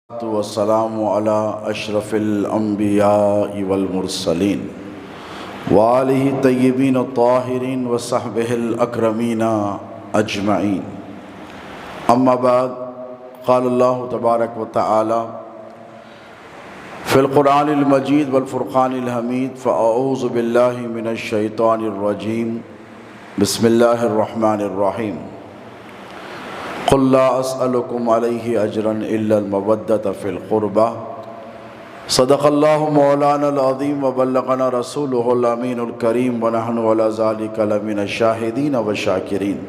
والسلام على أشرف الأنبياء والمرسلين وآله الطيبين الطاهرين وصحبه الأكرمين أجمعين. أما بعد، قال الله تبارك وتعالى في القرآن المجيد والفرقان الحميد: فأعوذ بالله من الشيطان الرجيم، بسم الله الرحمن الرحيم. قل لا أسألكم عليه أجرا إلا المودة في القربى. صدق الله مولانا العظيم وبلغنا رسوله الأمين الكريم ونحن على ذلك لمن الشاهدين والشاكرين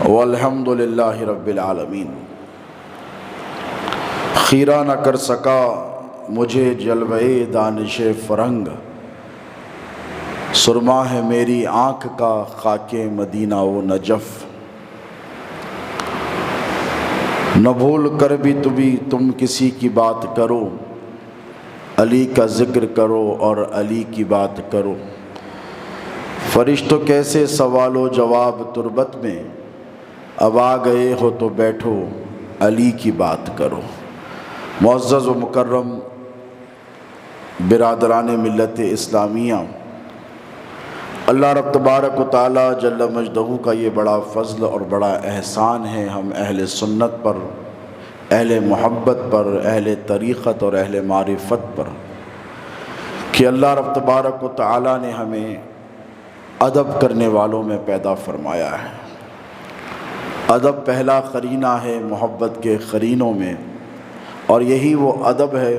والحمد لله رب العالمین. خیرہ نہ کر سکا مجھے جلوے دانش فرنگ، سرما ہے میری آنکھ کا خاک مدینہ و نجف. نہ بھول کر بھی تم کسی کی بات کرو، علی کا ذکر کرو اور علی کی بات کرو. فرشتوں کیسے سوال و جواب تربت میں، اب آ گئے ہو تو بیٹھو علی کی بات کرو. معزز و مکرم برادران ملت اسلامیہ، اللہ رب تبارک و تعالی جل مجدہ کا یہ بڑا فضل اور بڑا احسان ہے ہم اہل سنت پر، اہل محبت پر، اہل طریقت اور اہل معرفت پر، کہ اللہ رب تبارک و تعالی نے ہمیں ادب کرنے والوں میں پیدا فرمایا ہے. ادب پہلا قرینہ ہے محبت کے قرینوں میں، اور یہی وہ ادب ہے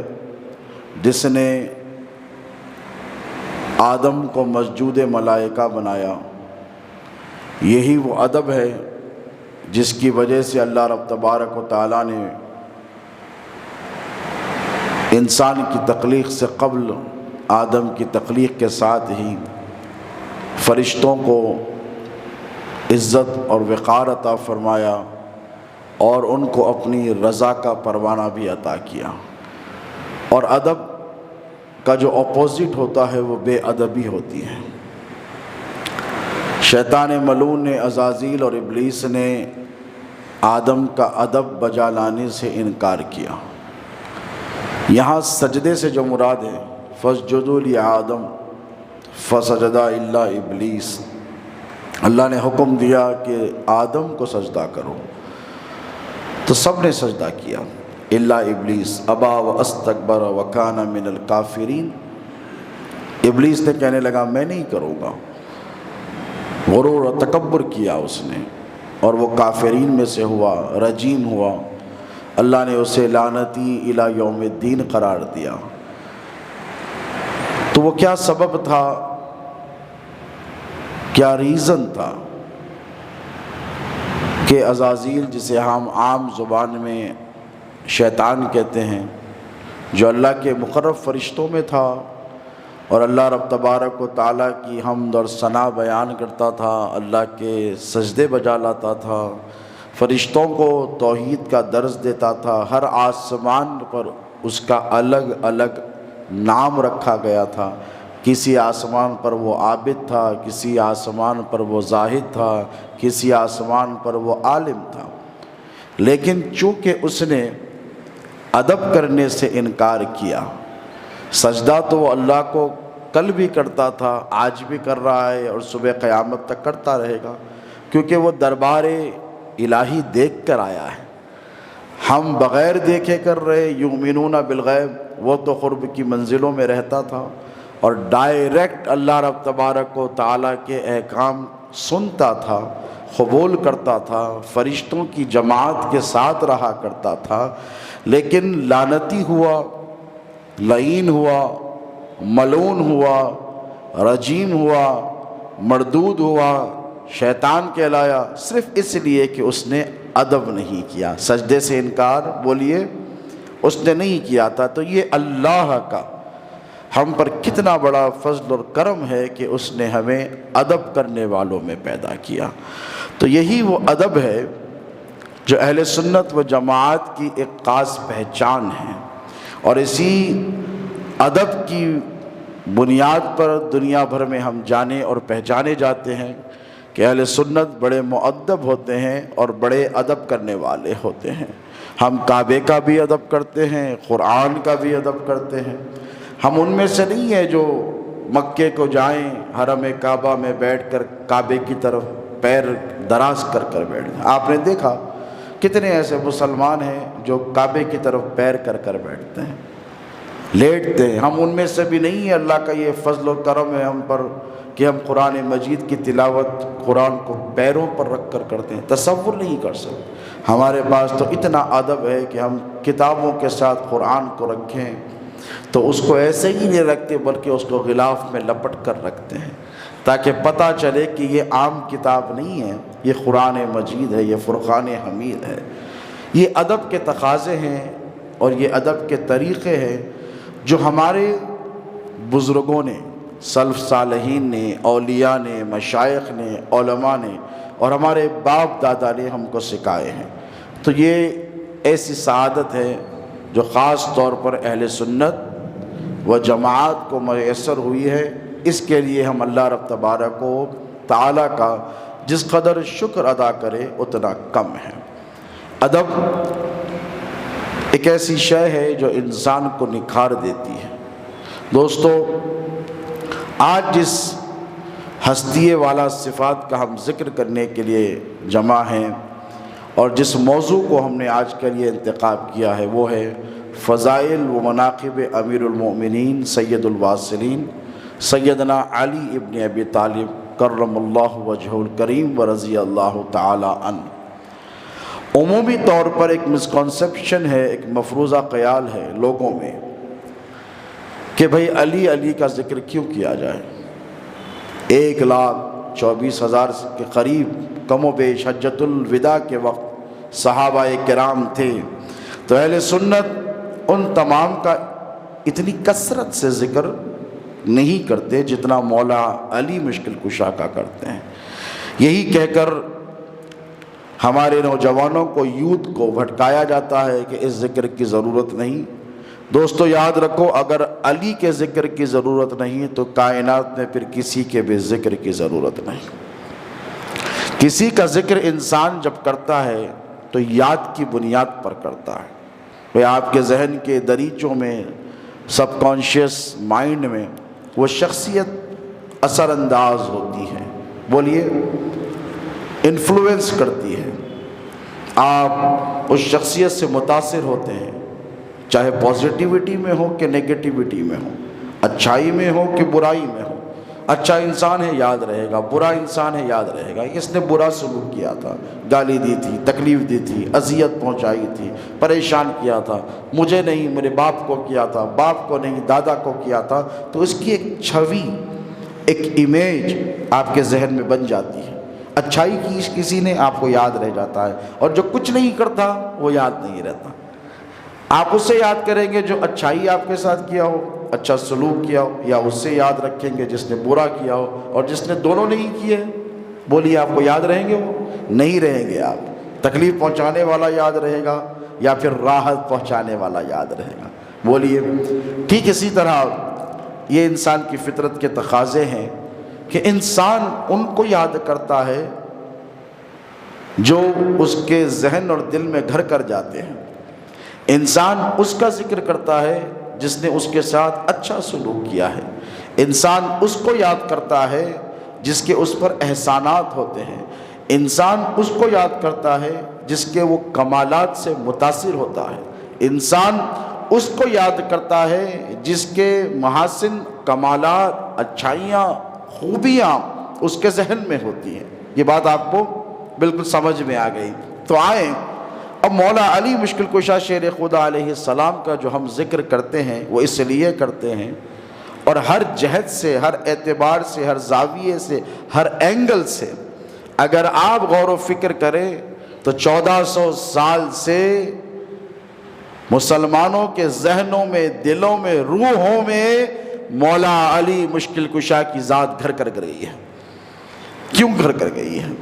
جس نے آدم کو مسجود ملائکہ بنایا. یہی وہ ادب ہے جس کی وجہ سے اللہ رب تبارک و تعالیٰ نے انسان کی تخلیق سے قبل آدم کی تخلیق کے ساتھ ہی فرشتوں کو عزت اور وقار عطا فرمایا اور ان کو اپنی رضا کا پروانہ بھی عطا کیا. اور ادب کا جو اپوزٹ ہوتا ہے وہ بے ادبی ہوتی ہے. شیطان ملعون نے، عزازیل اور ابلیس نے آدم کا ادب بجا لانے سے انکار کیا. یہاں سجدے سے جو مراد ہے، فَاسْجُدُوا لِآدَمَ فَسَجَدَ إِلَّا إِبْلِيسَ، اللہ نے حکم دیا کہ آدم کو سجدہ کرو تو سب نے سجدہ کیا الا ابلیس ابا واستکبر وکان من الکافرین. ابلیس نے کہنے لگا میں نہیں کروں گا، غرور و تکبر کیا اس نے، اور وہ کافرین میں سے ہوا، رجیم ہوا. اللہ نے اسے لعنتی الی یوم الدین قرار دیا. تو وہ کیا سبب تھا، کیا ریزن تھا کہ عزازیل، جسے ہم عام زبان میں شیطان کہتے ہیں، جو اللہ کے مقرب فرشتوں میں تھا اور اللہ رب تبارک و تعالیٰ کی حمد اور ثنا بیان کرتا تھا، اللہ کے سجدے بجا لاتا تھا، فرشتوں کو توحید کا درس دیتا تھا. ہر آسمان پر اس کا الگ الگ نام رکھا گیا تھا. کسی آسمان پر وہ عابد تھا، کسی آسمان پر وہ زاہد تھا، کسی آسمان پر وہ عالم تھا. لیکن چونکہ اس نے ادب کرنے سے انکار کیا، سجدہ تو وہ اللہ کو کل بھی کرتا تھا، آج بھی کر رہا ہے اور صبح قیامت تک کرتا رہے گا، کیونکہ وہ دربار الہی دیکھ کر آیا ہے. ہم بغیر دیکھے کر رہے. یؤمنون بالغیب، وہ تو قرب کی منزلوں میں رہتا تھا اور ڈائریکٹ اللہ رب تبارک و تعالیٰ کے احکام سنتا تھا، قبول کرتا تھا، فرشتوں کی جماعت کے ساتھ رہا کرتا تھا. لیکن لعنتی ہوا، لعین ہوا، ملعون ہوا، رجیم ہوا، مردود ہوا، شیطان کہلایا، صرف اس لیے کہ اس نے ادب نہیں کیا. سجدے سے انکار بولیے اس نے نہیں کیا تھا. تو یہ اللہ کا ہم پر کتنا بڑا فضل اور کرم ہے کہ اس نے ہمیں ادب کرنے والوں میں پیدا کیا. تو یہی وہ ادب ہے جو اہل سنت و جماعت کی ایک خاص پہچان ہے، اور اسی ادب کی بنیاد پر دنیا بھر میں ہم جانے اور پہچانے جاتے ہیں کہ اہل سنت بڑے مؤدب ہوتے ہیں اور بڑے ادب کرنے والے ہوتے ہیں. ہم کعبے کا بھی ادب کرتے ہیں، قرآن کا بھی ادب کرتے ہیں۔ ہم ان میں سے نہیں ہیں جو مکے کو جائیں، حرم کعبہ میں بیٹھ کر کعبے کی طرف پیر دراز کر کر بیٹھ جائیں۔ آپ نے دیکھا کتنے ایسے مسلمان ہیں جو کعبے کی طرف پیر کر کر بیٹھتے ہیں، لیٹتے ہیں۔ ہم ان میں سے بھی نہیں ہیں۔ اللہ کا یہ فضل و کرم ہے ہم پر کہ ہم قرآن مجید کی تلاوت قرآن کو پیروں پر رکھ کر کرتے ہیں، تصور نہیں کر سکتے۔ ہمارے پاس تو اتنا ادب ہے کہ ہم کتابوں کے ساتھ قرآن کو رکھیں تو اس کو ایسے ہی نہیں رکھتے بلکہ اس کو غلاف میں لپٹ کر رکھتے ہیں تاکہ پتہ چلے کہ یہ عام کتاب نہیں ہے، یہ قرآن مجید ہے، یہ فرقان حمید ہے۔ یہ ادب کے تقاضے ہیں اور یہ ادب کے طریقے ہیں جو ہمارے بزرگوں نے، سلف صالحین نے، اولیاء نے، مشائخ نے، علماء نے اور ہمارے باپ دادا نے ہم کو سکھائے ہیں۔ تو یہ ایسی سعادت ہے جو خاص طور پر اہل سنت و جماعت کو میسر ہوئی ہے۔ اس کے لیے ہم اللہ رب تبارک و تعالیٰ کا جس قدر شکر ادا کرے اتنا کم ہے۔ ادب ایک ایسی شے ہے جو انسان کو نکھار دیتی ہے۔ دوستو، آج جس ہستی والا صفات کا ہم ذکر کرنے کے لیے جمع ہیں اور جس موضوع کو ہم نے آج کے لیے انتخاب کیا ہے وہ ہے فضائل و مناقب امیر المؤمنین سید الواصلین سیدنا علی ابن ابی طالب کرم اللہ وجہہ الکریم و رضی اللہ تعالی عنہ۔ عمومی طور پر ایک مسکنسپشن ہے، ایک مفروضہ خیال ہے لوگوں میں کہ بھئی علی کا ذکر کیوں کیا جائے۔ 1,24,000 کے قریب کم و بیش حجۃ الوداع کے وقت صحابہ کرام تھے، تو اہل سنت ان تمام کا اتنی کثرت سے ذکر نہیں کرتے جتنا مولا علی مشکل کشا کا کرتے ہیں۔ یہی کہہ کر ہمارے نوجوانوں کو، یوتھ کو بھٹکایا جاتا ہے کہ اس ذکر کی ضرورت نہیں۔ دوستو یاد رکھو، اگر علی کے ذکر کی ضرورت نہیں تو کائنات میں پھر کسی کے بھی ذکر کی ضرورت نہیں۔ کسی کا ذکر انسان جب کرتا ہے تو یاد کی بنیاد پر کرتا ہے۔ وہ آپ کے ذہن کے دریچوں میں، سب کانشیس مائنڈ میں وہ شخصیت اثر انداز ہوتی ہے، بولیے انفلوئنس کرتی ہے۔ آپ اس شخصیت سے متاثر ہوتے ہیں، چاہے پازیٹیوٹی میں ہو کہ نیگیٹیوٹی میں ہو، اچھائی میں ہو کہ برائی میں ہو۔ اچھا انسان ہے یاد رہے گا، برا انسان ہے یاد رہے گا۔ اس نے برا سلوک کیا تھا، گالی دی تھی، تکلیف دی تھی، اذیت پہنچائی تھی، پریشان کیا تھا، مجھے نہیں میرے باپ کو کیا تھا، باپ کو نہیں دادا کو کیا تھا، تو اس کی ایک چھوی، ایک امیج آپ کے ذہن میں بن جاتی ہے۔ اچھائی کی کسی نے آپ کو یاد رہ جاتا ہے، اور جو کچھ نہیں کرتا وہ یاد نہیں رہتا۔ آپ اس سے یاد کریں گے جو اچھائی آپ کے ساتھ کیا ہو، اچھا سلوک کیا ہو، یا اس سے یاد رکھیں گے جس نے برا کیا ہو اور جس نے دونوں نہیں کیے؟ بولیے آپ کو یاد رہیں گے؟ وہ نہیں رہیں گے۔ آپ تکلیف پہنچانے والا یاد رہے گا یا پھر راحت پہنچانے والا یاد رہے گا؟ بولیے۔ ٹھیک اسی طرح یہ انسان کی فطرت کے تقاضے ہیں کہ انسان ان کو یاد کرتا ہے جو اس کے ذہن اور دل میں گھر کر جاتے ہیں۔ انسان اس کا ذکر کرتا ہے جس نے اس کے ساتھ اچھا سلوک کیا ہے۔ انسان اس کو یاد کرتا ہے جس کے اس پر احسانات ہوتے ہیں۔ انسان اس کو یاد کرتا ہے جس کے وہ کمالات سے متاثر ہوتا ہے۔ انسان اس کو یاد کرتا ہے جس کے محاسن، کمالات، اچھائیاں، خوبیاں اس کے ذہن میں ہوتی ہیں۔ یہ بات آپ کو بالکل سمجھ میں آ گئی؟ تو آئیں اب مولا علی مشکل کشا شیر خدا علیہ السلام کا جو ہم ذکر کرتے ہیں وہ اس لیے کرتے ہیں، اور ہر جہت سے، ہر اعتبار سے، ہر زاویے سے، ہر اینگل سے اگر آپ غور و فکر کریں تو 1400 سال سے مسلمانوں کے ذہنوں میں، دلوں میں، روحوں میں مولا علی مشکل کشا کی ذات گھر کر گئی ہے۔ کیوں گھر کر گئی ہے؟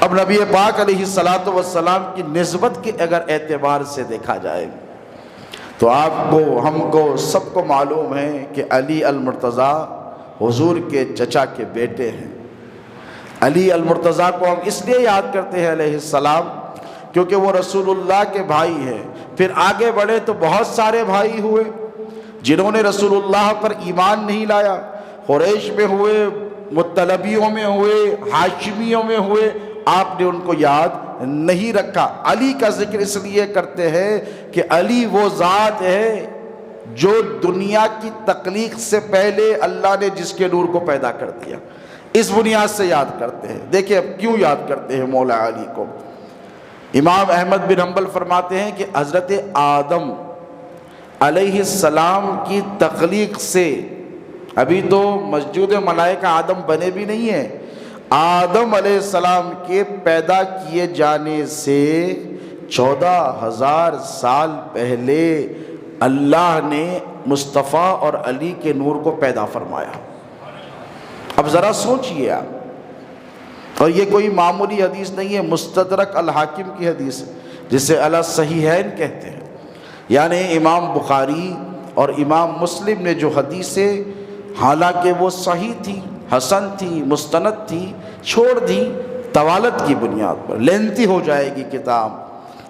اب نبی پاک علیہ الصلاۃ والسلام کی نسبت کے اگر اعتبار سے دیکھا جائے تو آپ کو، ہم کو، سب کو معلوم ہے کہ علی المرتضیٰ حضور کے چچا کے بیٹے ہیں۔ علی المرتضیٰ کو ہم اس لیے یاد کرتے ہیں علیہ السلام کیونکہ وہ رسول اللہ کے بھائی ہیں۔ پھر آگے بڑھے تو بہت سارے بھائی ہوئے جنہوں نے رسول اللہ پر ایمان نہیں لایا، قریش میں ہوئے، مطلبیوں میں ہوئے، ہاشمیوں میں ہوئے، آپ نے ان کو یاد نہیں رکھا۔ علی کا ذکر اس لیے کرتے ہیں کہ علی وہ ذات ہے جو دنیا کی تخلیق سے پہلے اللہ نے جس کے نور کو پیدا کر دیا، اس بنیاد سے یاد کرتے ہیں۔ دیکھیں اب کیوں یاد کرتے ہیں مولا علی کو۔ امام احمد بن حنبل فرماتے ہیں کہ حضرت آدم علیہ السلام کی تخلیق سے، ابھی تو مسجود ملائکہ آدم بنے بھی نہیں ہیں، آدم علیہ السلام کے پیدا کیے جانے سے 14,000 سال پہلے اللہ نے مصطفیٰ اور علی کے نور کو پیدا فرمایا۔ اب ذرا سوچئے آپ، اور یہ کوئی معمولی حدیث نہیں ہے، مستدرک الحاکم کی حدیث ہے جسے علی الصحیحین کہتے ہیں، یعنی امام بخاری اور امام مسلم نے جو حدیثیں، حالانکہ وہ صحیح تھی، حسن تھی، مستند تھی، چھوڑ دی طوالت کی بنیاد پر، لینتھی ہو جائے گی کتاب،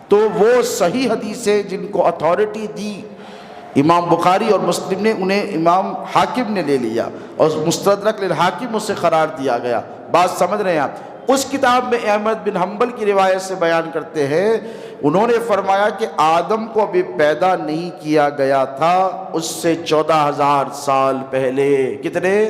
تو وہ صحیح حدیثیں جن کو اتھارٹی دی امام بخاری اور مسلم نے، انہیں امام حاکم نے لے لیا اور مستدرک للحاکم اسے قرار دیا گیا۔ بات سمجھ رہے ہیں آپ؟ اس کتاب میں احمد بن حنبل کی روایت سے بیان کرتے ہیں، انہوں نے فرمایا کہ آدم کو ابھی پیدا نہیں کیا گیا تھا، اس سے 14,000 سال پہلے، کتنے؟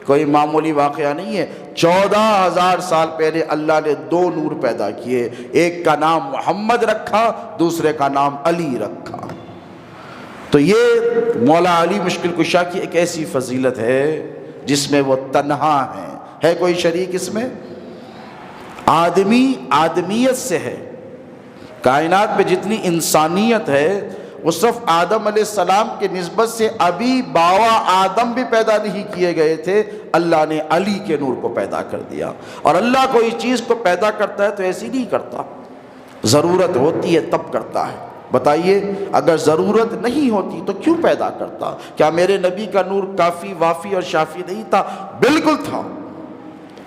کوئی معمولی واقعہ نہیں ہے، 14,000 سال پہلے اللہ نے 2 نور پیدا کیے، ایک کا نام محمد رکھا، دوسرے کا نام علی رکھا۔ تو یہ مولا علی مشکل کشا کی ایک ایسی فضیلت ہے جس میں وہ تنہا ہیں، ہے کوئی شریک اس میں؟ آدمی آدمیت سے ہے، کائنات میں جتنی انسانیت ہے وہ صرف آدم علیہ السلام کے نسبت سے ابھی باوا آدم بھی پیدا نہیں کیے گئے تھے، اللہ نے علی کے نور کو پیدا کر دیا۔ اور اللہ کوئی چیز کو پیدا کرتا ہے تو ایسی نہیں کرتا، ضرورت ہوتی ہے تب کرتا ہے۔ بتائیے اگر ضرورت نہیں ہوتی تو کیوں پیدا کرتا؟ کیا میرے نبی کا نور کافی وافی اور شافی نہیں تھا؟ بالکل تھا،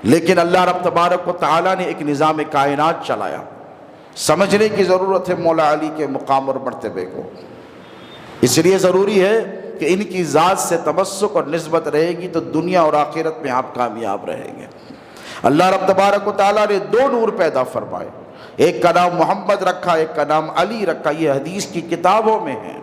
لیکن اللہ رب تبارک و تعالیٰ نے ایک نظام کائنات چلایا۔ سمجھنے کی ضرورت ہے مولا علی کے مقام اور مرتبے کو، اس لیے ضروری ہے کہ ان کی ذات سے تمسک اور نسبت رہے گی تو دنیا اور آخرت میں آپ کامیاب رہیں گے۔ اللہ رب تبارک و تعالیٰ نے 2 نور پیدا فرمائے، ایک کا نام محمد رکھا، ایک کا نام علی رکھا، یہ حدیث کی کتابوں میں ہے۔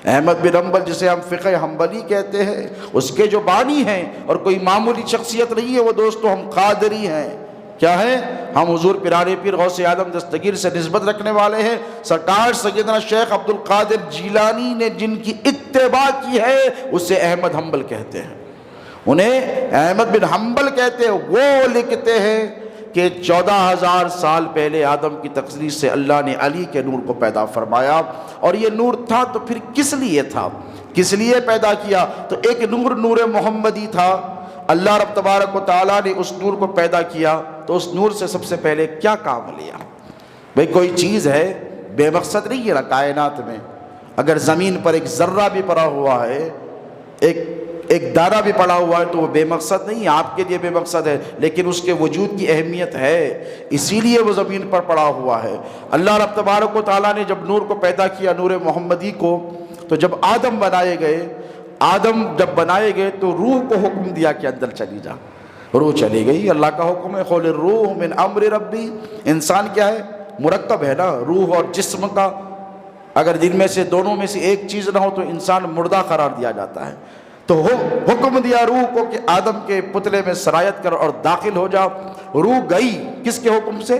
احمد بن حنبل جسے ہم فقہ حنبلی کہتے ہیں، اس کے جو بانی ہیں، اور کوئی معمولی شخصیت نہیں ہے وہ دوستو، ہم قادری ہیں۔ کیا ہے؟ ہم حضور پیرارے پیر غوث اعظم دستگیر سے نسبت رکھنے والے ہیں۔ سرکار سیدنا شیخ عبد القادر جیلانی نے جن کی اتباع کی ہے اسے احمد حنبل کہتے ہیں، انہیں احمد بن حنبل کہتے ہیں۔ وہ لکھتے ہیں کہ 14,000 سال پہلے آدم کی تخلیق سے اللہ نے علی کے نور کو پیدا فرمایا، اور یہ نور تھا تو پھر کس لیے تھا، کس لیے پیدا کیا؟ تو ایک نور، نور محمدی تھا، اللہ رب تبارک و تعالیٰ نے اس نور کو پیدا کیا، تو اس نور سے سب سے پہلے کیا کام لیا؟ بھئی کوئی چیز ہے بے مقصد نہیں ہے نا کائنات میں، اگر زمین پر ایک ذرہ بھی پڑا ہوا ہے، ایک دانہ بھی پڑا ہوا ہے تو وہ بے مقصد نہیں ہے، آپ کے لیے بے مقصد ہے، لیکن اس کے وجود کی اہمیت ہے، اسی لیے وہ زمین پر پڑا ہوا ہے۔ اللہ رب تبارک و تعالیٰ نے جب نور کو پیدا کیا، نور محمدی کو، تو جب آدم بنائے گئے تو روح کو حکم دیا کہ اندر چلی جا، روح چلی گئی، اللہ کا حکم ہے، قل الروح من امر ربی۔ انسان کیا ہے؟ مرکب ہے نا، روح اور جسم کا، اگر جن میں سے دونوں میں سے ایک چیز نہ ہو تو انسان مردہ قرار دیا جاتا ہے۔ تو حکم دیا روح کو کہ آدم کے پتلے میں سرایت کر اور داخل ہو جا، روح گئی، کس کے حکم سے؟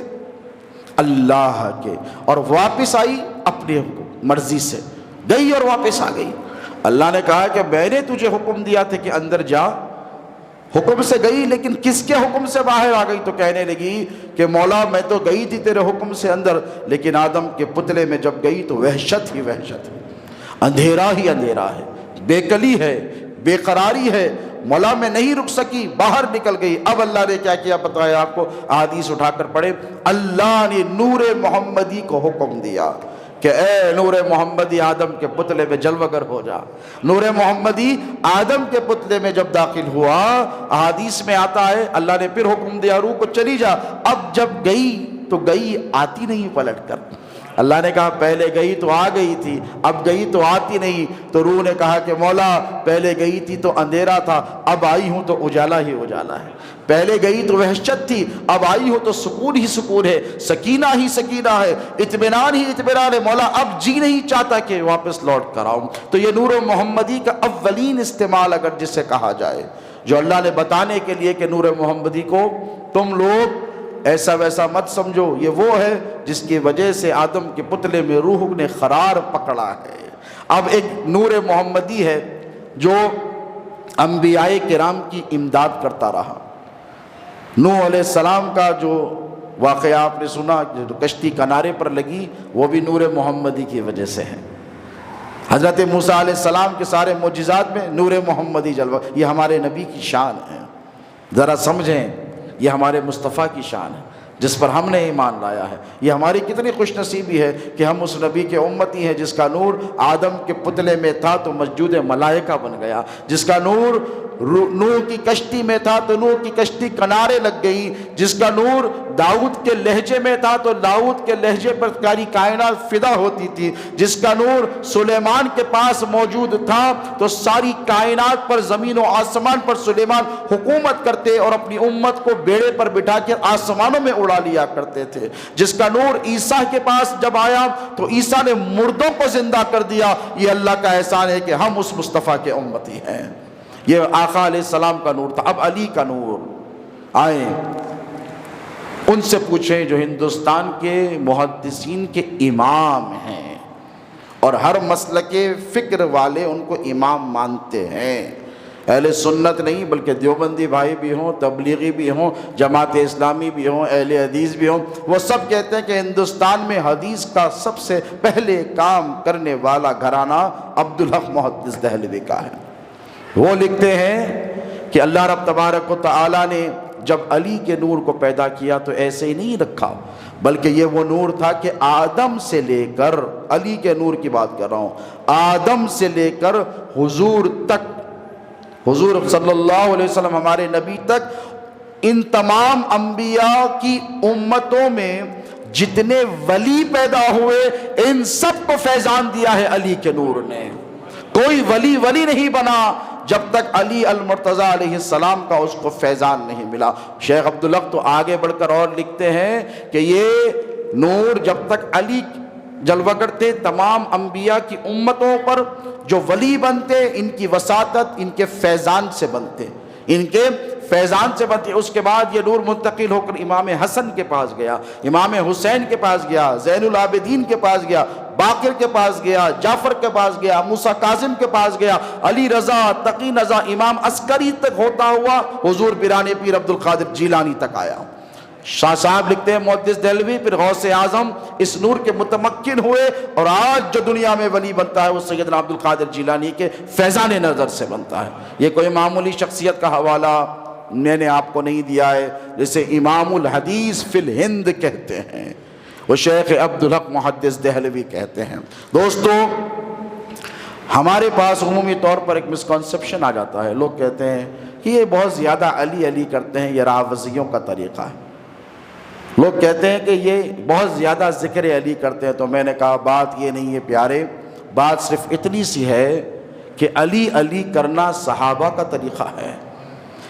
اللہ کے، اور واپس آئی اپنے مرضی سے، گئی اور واپس آ گئی۔ اللہ نے کہا کہ میں نے تجھے حکم دیا تھا کہ اندر جا، حکم سے گئی، لیکن کس کے حکم سے باہر آ گئی؟ تو کہنے لگی کہ مولا میں تو گئی تھی تیرے حکم سے اندر، لیکن آدم کے پتلے میں جب گئی تو وحشت ہی وحشت ہے، اندھیرا ہی اندھیرا ہے، بے کلی ہے، بے قراری ہے، مولا میں نہیں رک سکی، باہر نکل گئی۔ اب اللہ نے کیا کیا بتایا آپ کو، حدیث اٹھا کر پڑھے، اللہ نے نور محمدی کو حکم دیا کہ اے نور محمدی آدم کے پتلے میں جلوگر ہو جا۔ نور محمدی آدم کے پتلے میں جب داخل ہوا، حدیث میں آتا ہے اللہ نے پھر حکم دیا روح کو چلی جا۔ اب جب گئی تو گئی آتی نہیں پلٹ کر۔ اللہ نے کہا پہلے گئی تو آ گئی تھی، اب گئی تو آتی نہیں۔ تو روح نے کہا کہ مولا پہلے گئی تھی تو اندھیرا تھا، اب آئی ہوں تو اجالا ہی اجالا ہے۔ پہلے گئی تو وحشت تھی، اب آئی ہو تو سکون ہی سکون ہے، سکینہ ہی سکینہ ہے، اطمینان ہی اطمینان ہے۔ مولا اب جی نہیں چاہتا کہ واپس لوٹ کر آؤں۔ تو یہ نور محمدی کا اولین استعمال اگر جسے کہا جائے، جو اللہ نے بتانے کے لیے کہ نور محمدی کو تم لوگ ایسا ویسا مت سمجھو، یہ وہ ہے جس کی وجہ سے آدم کے پتلے میں روح نے قرار پکڑا ہے۔ اب ایک نور محمدی ہے جو انبیاء کرام کی امداد کرتا رہا۔ نوح علیہ السلام کا جو واقعہ آپ نے سنا، جو کشتی کنارے پر لگی، وہ بھی نور محمدی کی وجہ سے ہے۔ حضرت موسیٰ علیہ السلام کے سارے معجزات میں نور محمدی جلوہ، یہ ہمارے نبی کی شان ہے۔ ذرا سمجھیں، یہ ہمارے مصطفیٰ کی شان ہے جس پر ہم نے ایمان لایا ہے۔ یہ ہماری کتنی خوش نصیبی ہے کہ ہم اس نبی کے امتی ہیں جس کا نور آدم کے پتلے میں تھا تو مسجود ملائکہ بن گیا، جس کا نور نوح کی کشتی میں تھا تو نوح کی کشتی کنارے لگ گئی، جس کا نور داؤد کے لہجے میں تھا تو داؤد کے لہجے پر ساری کائنات فدا ہوتی تھی، جس کا نور سلیمان کے پاس موجود تھا تو ساری کائنات پر، زمین و آسمان پر سلیمان حکومت کرتے اور اپنی امت کو بیڑے پر بٹھا کے آسمانوں میں اڑا لیا کرتے تھے، جس کا نور عیسیٰ کے پاس جب آیا تو عیسیٰ نے مردوں کو زندہ کر دیا۔ یہ اللہ کا احسان ہے کہ ہم اس مصطفیٰ کے امتی ہیں۔ یہ آقا علیہ السلام کا نور تھا۔ اب علی کا نور، آئیں ان سے پوچھیں جو ہندوستان کے محدثین کے امام ہیں اور ہر مسلک فکر والے ان کو امام مانتے ہیں۔ اہل سنت نہیں بلکہ دیوبندی بھائی بھی ہوں، تبلیغی بھی ہوں، جماعت اسلامی بھی ہوں، اہل حدیث بھی ہوں، وہ سب کہتے ہیں کہ ہندوستان میں حدیث کا سب سے پہلے کام کرنے والا گھرانہ عبدالحق محدث دہلوی کا ہے۔ وہ لکھتے ہیں کہ اللہ رب تبارک و تعالی نے جب علی کے نور کو پیدا کیا تو ایسے ہی نہیں رکھا، بلکہ یہ وہ نور تھا کہ آدم سے لے کر، علی کے نور کی بات کر رہا ہوں، آدم سے لے کر حضور تک، حضور صلی اللہ علیہ وسلم ہمارے نبی تک، ان تمام انبیاء کی امتوں میں جتنے ولی پیدا ہوئے ان سب کو فیضان دیا ہے علی کے نور نے۔ کوئی ولی نہیں بنا جب تک علی المرتضیٰ علیہ السلام کا اس کو فیضان نہیں ملا۔ شیخ عبدالحق تو آگے بڑھ کر اور لکھتے ہیں کہ یہ نور جب تک علی جلوہ کرتے تمام انبیاء کی امتوں پر جو ولی بنتے ان کی وساطت ان کے فیضان سے بنتے، ان کے فیضان سے بنتے۔ اس کے بعد یہ نور منتقل ہو کر امام حسن کے پاس گیا، امام حسین کے پاس گیا، زین العابدین کے پاس گیا، باقر کے پاس گیا، جعفر کے پاس گیا، موسیٰ کاظم کے پاس گیا، علی رضا، تقی رضا، امام عسکری تک ہوتا ہوا حضور پیران پیر عبد القادر جیلانی تک آیا۔ شاہ صاحب لکھتے ہیں محدث دہلوی پھر غوث اعظم اس نور کے متمکن ہوئے اور آج جو دنیا میں ولی بنتا ہے وہ سیدنا عبد القادر جیلانی کے فیضان نظر سے بنتا ہے۔ یہ کوئی معمولی شخصیت کا حوالہ میں نے آپ کو نہیں دیا ہے، جسے امام الحدیث فی الہند کہتے ہیں، وہ شیخ عبدالحق محدث دہلوی کہتے ہیں۔ دوستو، ہمارے پاس عمومی طور پر ایک مسکنسپشن آ جاتا ہے، لوگ کہتے ہیں کہ یہ بہت زیادہ علی علی کرتے ہیں، یہ راوزیوں کا طریقہ ہے۔ لوگ کہتے ہیں کہ یہ بہت زیادہ ذکر علی کرتے ہیں، تو میں نے کہا بات یہ نہیں ہے پیارے، بات صرف اتنی سی ہے کہ علی علی کرنا صحابہ کا طریقہ ہے،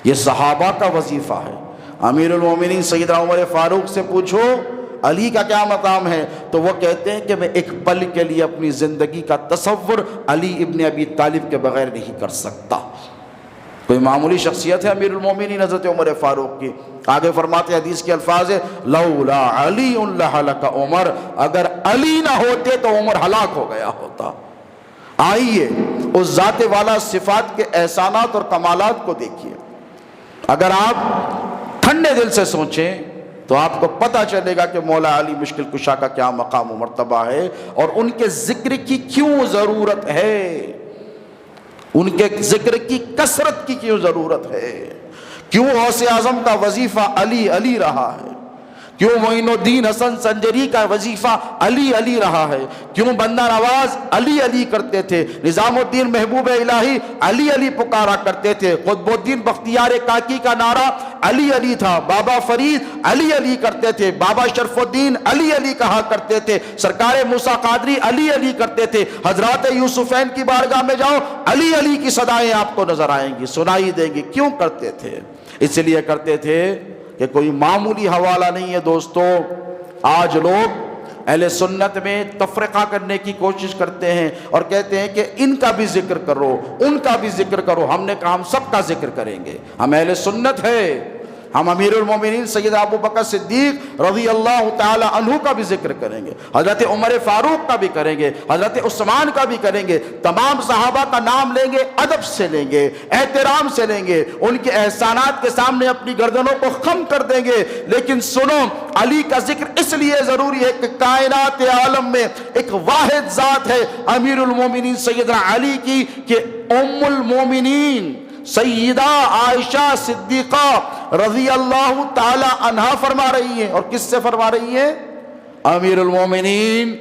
یہ صحابہ کا وظیفہ ہے۔ امیر المومنین سیدنا عمر فاروق سے پوچھو علی کا کیا مقام ہے، تو وہ کہتے ہیں کہ میں ایک پل کے لیے اپنی زندگی کا تصور علی ابن ابی طالب کے بغیر نہیں کر سکتا۔ کوئی معمولی شخصیت ہے امیر المومنین حضرت عمر فاروق کی؟ آگے فرماتے حدیث کے الفاظ ہے لولا علی لہلک عمر، اگر علی نہ ہوتے تو عمر ہلاک ہو گیا ہوتا۔ آئیے اس ذات والا صفات کے احسانات اور کمالات کو دیکھیے۔ اگر آپ ٹھنڈے دل سے سوچیں تو آپ کو پتہ چلے گا کہ مولا علی مشکل کشا کا کیا مقام و مرتبہ ہے اور ان کے ذکر کی کیوں ضرورت ہے، ان کے ذکر کی کثرت کی کیوں ضرورت ہے، کیوں غوث اعظم کا وظیفہ علی علی رہا ہے، کیوں معین الدین حسن سنجری کا وظیفہ علی علی رہا ہے؟ کیوں بندہ نواز علی علی کرتے تھے؟ نظام الدین محبوب الہی علی علی پکارا کرتے تھے۔ قطب الدین بختیار کاکی کا نعرہ علی علی تھا۔ بابا فرید علی علی کرتے تھے۔ بابا شرف الدین علی علی کہا کرتے تھے۔ سرکار موسیٰ قادری علی علی کرتے تھے۔ حضرات یوسفین کی بارگاہ میں جاؤ، علی علی کی صدائیں آپ کو نظر آئیں گی، سنائی دیں گی۔ کیوں کرتے تھے؟ اس لیے کرتے تھے کہ کوئی معمولی حوالہ نہیں ہے دوستو۔ آج لوگ اہل سنت میں تفرقہ کرنے کی کوشش کرتے ہیں اور کہتے ہیں کہ ان کا بھی ذکر کرو، ان کا بھی ذکر کرو۔ ہم نے کہا ہم سب کا ذکر کریں گے، ہم اہل سنت ہے۔ ہم امیر المومنین سید ابو بکر صدیق رضی اللہ تعالی عنہ کا بھی ذکر کریں گے، حضرت عمر فاروق کا بھی کریں گے، حضرت عثمان کا بھی کریں گے۔ تمام صحابہ کا نام لیں گے، ادب سے لیں گے، احترام سے لیں گے، ان کے احسانات کے سامنے اپنی گردنوں کو خم کر دیں گے۔ لیکن سنو، علی کا ذکر اس لیے ضروری ہے کہ کائنات عالم میں ایک واحد ذات ہے امیر المومنین سیدنا علی کی، کہ ام المومنین سیدہ عائشہ صدیقہ رضی اللہ تعالی عنہا فرما رہی ہیں۔ اور کس سے فرما رہی ہیں؟ امیر المومنین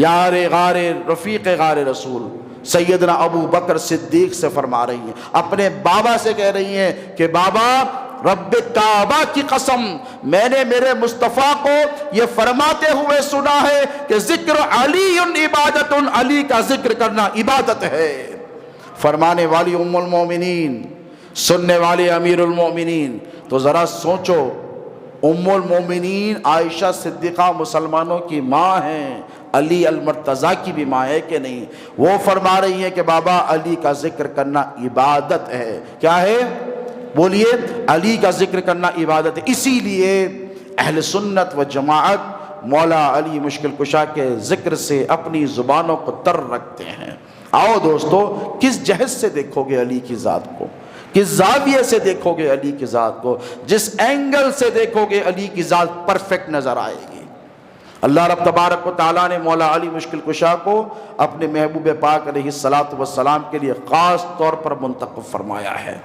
یار غار رفیق غار رسول سیدنا ابو بکر صدیق سے فرما رہی ہیں۔ اپنے بابا سے کہہ رہی ہیں کہ بابا، رب کعبہ کی قسم، میں نے میرے مصطفیٰ کو یہ فرماتے ہوئے سنا ہے کہ ذکر علی عبادت، علی کا ذکر کرنا عبادت ہے۔ فرمانے والی ام المومنین، سننے والے امیر المومنین۔ تو ذرا سوچو، ام المومنین عائشہ صدیقہ مسلمانوں کی ماں ہیں، علی المرتضیٰ کی بھی ماں ہے کہ نہیں؟ وہ فرما رہی ہیں کہ بابا، علی کا ذکر کرنا عبادت ہے۔ کیا ہے؟ بولیے، علی کا ذکر کرنا عبادت ہے۔ اسی لیے اہل سنت و جماعت مولا علی مشکل کشا کے ذکر سے اپنی زبانوں کو تر رکھتے ہیں۔ آؤ دوستو، کس جہت سے دیکھو گے علی کی ذات کو، کس زاویے سے دیکھو گے علی کی ذات کو، جس اینگل سے دیکھو گے علی کی ذات پرفیکٹ نظر آئے گی۔ اللہ رب تبارک و تعالیٰ نے مولا علی مشکل کشا کو اپنے محبوب پاک علیہ الصلاۃ والسلام کے لیے خاص طور پر منتخب فرمایا ہے،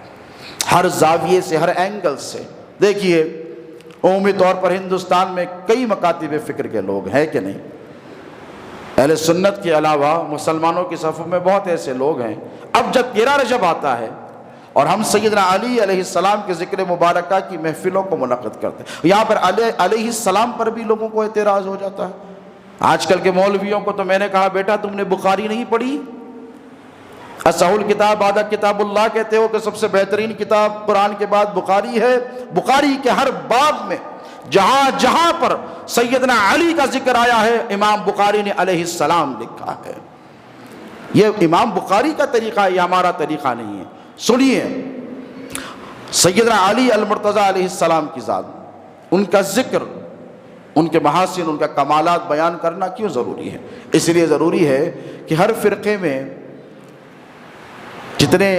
ہر زاویے سے، ہر اینگل سے۔ دیکھیے، عمومی طور پر ہندوستان میں کئی مکاتب فکر کے لوگ ہیں کہ نہیں؟ اہل سنت کے علاوہ مسلمانوں کی صفوں میں بہت ایسے لوگ ہیں۔ اب جب 13 رجب آتا ہے اور ہم سیدنا علی علیہ السلام کے ذکر مبارکہ کی محفلوں کو منعقد کرتے ہیں، یہاں پر علیہ السلام پر بھی لوگوں کو اعتراض ہو جاتا ہے۔ آج کل کے مولویوں کو تو میں نے کہا، بیٹا تم نے بخاری نہیں پڑھی؟ اصح الکتاب بعد کتاب اللہ کہتے ہو کہ سب سے بہترین کتاب قرآن کے بعد بخاری ہے۔ بخاری کے ہر باب میں جہاں جہاں پر سیدنا علی کا ذکر آیا ہے، امام بخاری نے علیہ السلام لکھا ہے۔ یہ امام بخاری کا طریقہ ہے، یہ ہمارا طریقہ نہیں ہے۔ سنیے، سیدنا علی المرتضیٰ علیہ السلام کی ذات، ان کا ذکر، ان کے محاسن، ان کا کمالات بیان کرنا کیوں ضروری ہے؟ اس لیے ضروری ہے کہ ہر فرقے میں، جتنے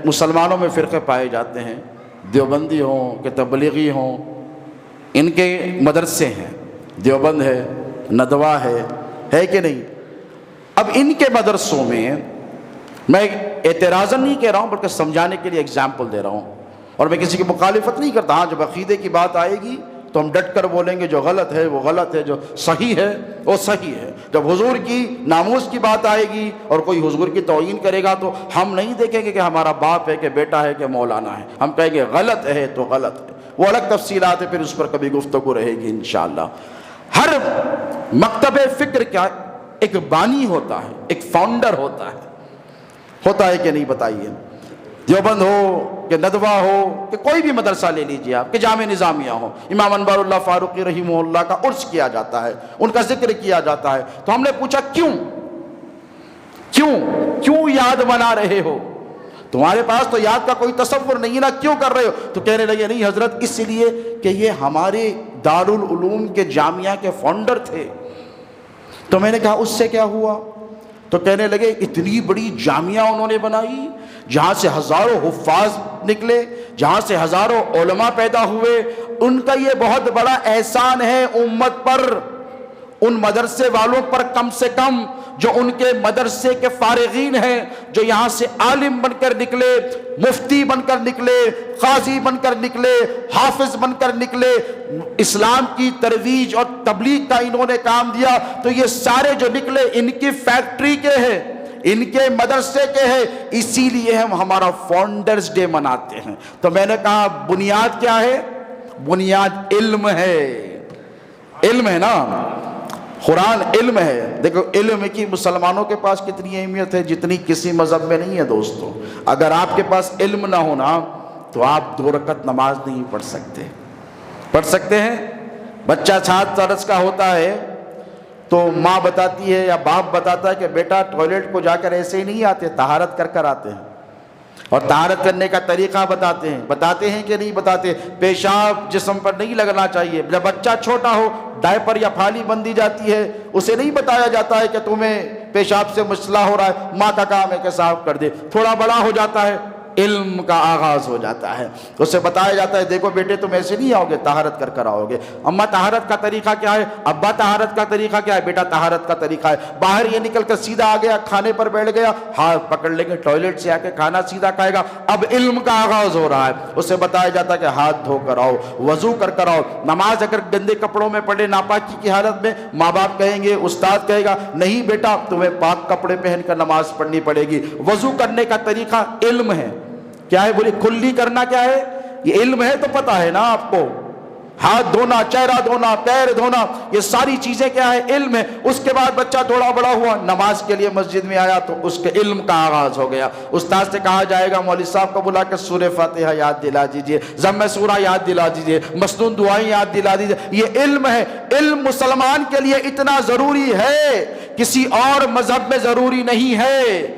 مسلمانوں میں فرقے پائے جاتے ہیں، دیوبندی ہوں کہ تبلیغی ہوں، ان کے مدرسے ہیں، دیوبند ہے، ندوہ ہے کہ نہیں؟ اب ان کے مدرسوں میں، میں اعتراضاً نہیں کہہ رہا ہوں بلکہ سمجھانے کے لیے اگزامپل دے رہا ہوں، اور میں کسی کی مخالفت نہیں کرتا۔ ہاں، جب عقیدے کی بات آئے گی تو ہم ڈٹ کر بولیں گے، جو غلط ہے وہ غلط ہے، جو صحیح ہے وہ صحیح ہے۔ جب حضور کی ناموس کی بات آئے گی اور کوئی حضور کی توہین کرے گا تو ہم نہیں دیکھیں گے کہ ہمارا باپ ہے کہ بیٹا ہے کہ مولانا ہے، ہم کہیں گے غلط ہے تو غلط ہے۔ وہ الگ تفصیلات ہے، پھر اس پر کبھی گفتگو رہے گی انشاءاللہ۔ ہر مکتب فکر کا ایک بانی ہوتا ہے، ایک فاؤنڈر ہوتا ہے کہ نہیں؟ بتائیے، دیوبند ہو کہ ندوہ ہو کہ کوئی بھی مدرسہ لے لیجیے آپ، کہ جامع نظامیہ ہو، امام انوار اللہ فاروقی رحمہ اللہ کا عرس کیا جاتا ہے، ان کا ذکر کیا جاتا ہے۔ تو ہم نے پوچھا کیوں یاد بنا رہے ہو؟ تمہارے پاس تو یاد کا کوئی تصور نہیں نا، کیوں کر رہے ہو؟ تو کہنے لگے، نہیں حضرت، اس لیے کہ یہ ہمارے دارالعلوم کے جامعہ کے فاؤنڈر تھے۔ تو میں نے کہا اس سے کیا ہوا؟ تو کہنے لگے، اتنی بڑی جامعہ انہوں نے بنائی جہاں سے ہزاروں حفاظ نکلے، جہاں سے ہزاروں علماء پیدا ہوئے، ان کا یہ بہت بڑا احسان ہے امت پر، ان مدرسے والوں پر کم سے کم جو ان کے مدرسے کے فارغین ہیں، جو یہاں سے عالم بن کر نکلے، مفتی بن کر نکلے، قاضی بن کر نکلے، حافظ بن کر نکلے، اسلام کی ترویج اور تبلیغ کا انہوں نے کام دیا، تو یہ سارے جو نکلے ان کی فیکٹری کے ہیں، ان کے مدرسے کے ہیں، اسی لیے ہم ہمارا فاؤنڈرز ڈے مناتے ہیں۔ تو میں نے کہا بنیاد کیا ہے؟ بنیاد علم ہے، علم ہے نا، قرآن علم ہے۔ دیکھو علم کی مسلمانوں کے پاس کتنی اہمیت ہے، جتنی کسی مذہب میں نہیں ہے دوستو۔ اگر آپ کے پاس علم نہ ہونا تو آپ 2 رکعت نماز نہیں پڑھ سکتے۔ پڑھ سکتے ہیں؟ بچہ 7 برس کا ہوتا ہے تو ماں بتاتی ہے یا باپ بتاتا ہے کہ بیٹا ٹوائلٹ کو جا کر ایسے ہی نہیں آتے، طہارت کر کر آتے ہیں، اور طہارت کرنے کا طریقہ بتاتے ہیں کہ نہیں بتاتے؟ پیشاب جسم پر نہیں لگنا چاہیے۔ جب بچہ چھوٹا ہو ڈائپر یا پھالی بندی جاتی ہے، اسے نہیں بتایا جاتا ہے کہ تمہیں پیشاب سے مسئلہ ہو رہا ہے، ماں کا کام ہے کہ صاف کر دے۔ تھوڑا بڑا ہو جاتا ہے، علم کا آغاز ہو جاتا ہے، اسے بتایا جاتا ہے دیکھو بیٹے تم ایسے نہیں آؤ گے، طہارت کر کر آؤ گے۔ اماں طہارت کا طریقہ کیا ہے؟ ابا طہارت کا طریقہ کیا ہے؟ بیٹا طہارت کا طریقہ ہے۔ باہر یہ نکل کر سیدھا آ گیا، کھانے پر بیٹھ گیا، ہاتھ پکڑ لیں گے، ٹوائلٹ سے آ کے کھانا سیدھا کھائے گا۔ اب علم کا آغاز ہو رہا ہے، اسے بتایا جاتا ہے کہ ہاتھ دھو کر آؤ، وضو کر کر آؤ۔ نماز اگر گندے کپڑوں میں پڑھے، ناپاکی کی حالت میں، ماں باپ کہیں گے، استاد کہے گا نہیں بیٹا تمہیں پاک کپڑے پہن کر نماز پڑھنی پڑے گی۔ وضو کرنے کا طریقہ علم ہے، کیا ہے بولی؟ کلی کرنا کیا ہے؟ یہ علم ہے تو پتہ ہے نا آپ کو۔ ہاتھ دھونا، چہرہ دھونا، پیر دھونا، یہ ساری چیزیں کیا ہے؟ علم ہے۔ اس کے بعد بچہ تھوڑا بڑا ہوا، نماز کے لیے مسجد میں آیا تو اس کے علم کا آغاز ہو گیا۔ استاد سے کہا جائے گا مولوی صاحب کو بلا کر سورہ فاتحہ یاد دلا دیجئے، ضم سورہ یاد دلا دیجئے، مسنون دعائیں یاد دلا دیجئے۔ یہ علم ہے۔ علم مسلمان کے لیے اتنا ضروری ہے، کسی اور مذہب میں ضروری نہیں ہے۔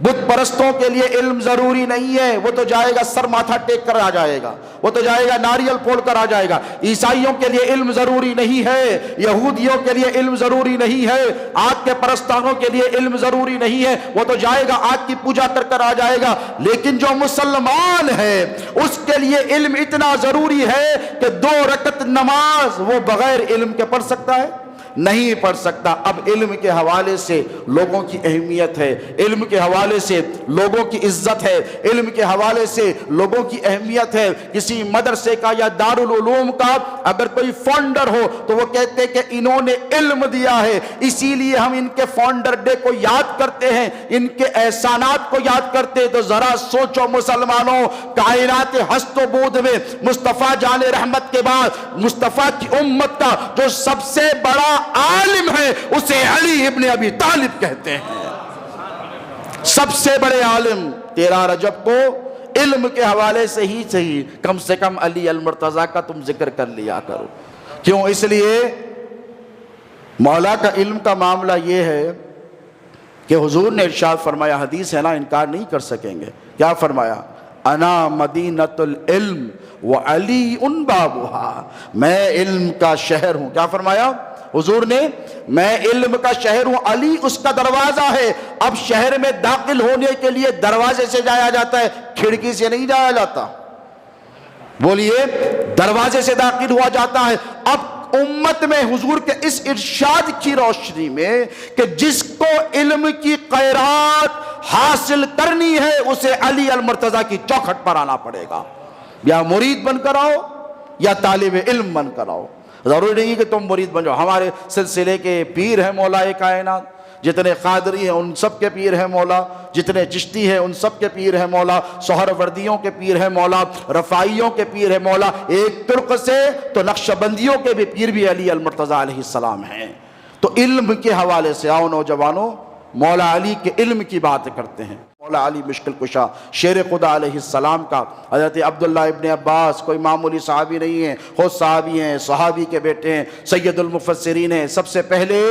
بت پرستوں کے لیے علم ضروری نہیں ہے، وہ تو جائے گا سر ماتھا ٹیک کر آ جائے گا، وہ تو جائے گا ناریل پھوڑ کر آ جائے گا۔ عیسائیوں کے لیے علم ضروری نہیں ہے، یہودیوں کے لیے علم ضروری نہیں ہے، آگ کے پرستانوں کے لیے علم ضروری نہیں ہے، وہ تو جائے گا آگ کی پوجا کر کر آ جائے گا۔ لیکن جو مسلمان ہے اس کے لیے علم اتنا ضروری ہے کہ 2 رکعت نماز وہ بغیر علم کے پڑھ سکتا ہے؟ نہیں پڑھ سکتا۔ اب علم کے حوالے سے لوگوں کی اہمیت ہے، علم کے حوالے سے لوگوں کی عزت ہے، علم کے حوالے سے لوگوں کی اہمیت ہے۔ کسی مدرسے کا یا دارالعلوم کا اگر کوئی فاؤنڈر ہو تو وہ کہتے کہ انہوں نے علم دیا ہے، اسی لیے ہم ان کے فاؤنڈر ڈے کو یاد کرتے ہیں، ان کے احسانات کو یاد کرتے ہیں۔ تو ذرا سوچو مسلمانوں، کائنات ہست و بود میں مصطفیٰ جان رحمت کے بعد مصطفیٰ کی امت کا جو سب سے بڑا عالم ہے اسے علی ابن ابی طالب کہتے ہیں۔ سب سے بڑے عالم 13 رجب کو علم کے حوالے سے ہی صحیح کم سے کم علی المرتضیٰ کا تم ذکر کر لیا کرو۔ کیوں؟ اس لیے مولا کا علم کا معاملہ یہ ہے کہ حضور نے ارشاد فرمایا، حدیث ہے نا، انکار نہیں کر سکیں گے، کیا فرمایا؟ انا مدینۃ العلم وعلی بابھا، میں علم کا شہر ہوں۔ کیا فرمایا حضور نے؟ میں علم کا شہر ہوں، علی اس کا دروازہ ہے۔ اب شہر میں داخل ہونے کے لیے دروازے سے جایا جاتا ہے، کھڑکی سے نہیں جایا جاتا۔ بولیے، دروازے سے داخل ہوا جاتا ہے۔ اب امت میں حضور کے اس ارشاد کی روشنی میں کہ جس کو علم کی خیرات حاصل کرنی ہے اسے علی المرتضیٰ کی چوکھٹ پر آنا پڑے گا، یا مرید بن کر آؤ یا طالب علم بن کر آؤ۔ ضروری نہیں کہ تم مرید بن جاؤ۔ ہمارے سلسلے کے پیر ہیں مولا کائنات، جتنے قادری ہیں ان سب کے پیر ہیں مولا، جتنے چشتی ہیں ان سب کے پیر ہیں مولا، سہروردیوں کے پیر ہیں مولا، رفائیوں کے پیر ہیں مولا، ایک ترک سے تو نقشبندیوں کے بھی پیر بھی علی المرتضیٰ علیہ السلام ہیں۔ تو علم کے حوالے سے آؤ نوجوانوں، مولا علی کے علم کی بات کرتے ہیں۔ مولا علی مشکل کشا، شیر خدا علیہ السلام کا حضرت عبداللہ ابن عباس کوئی معمولی صحابی نہیں ہیں، خود صحابی ہیں، صحابی کے بیٹے ہیں، سید المفسرین ہیں۔ سب سے پہلے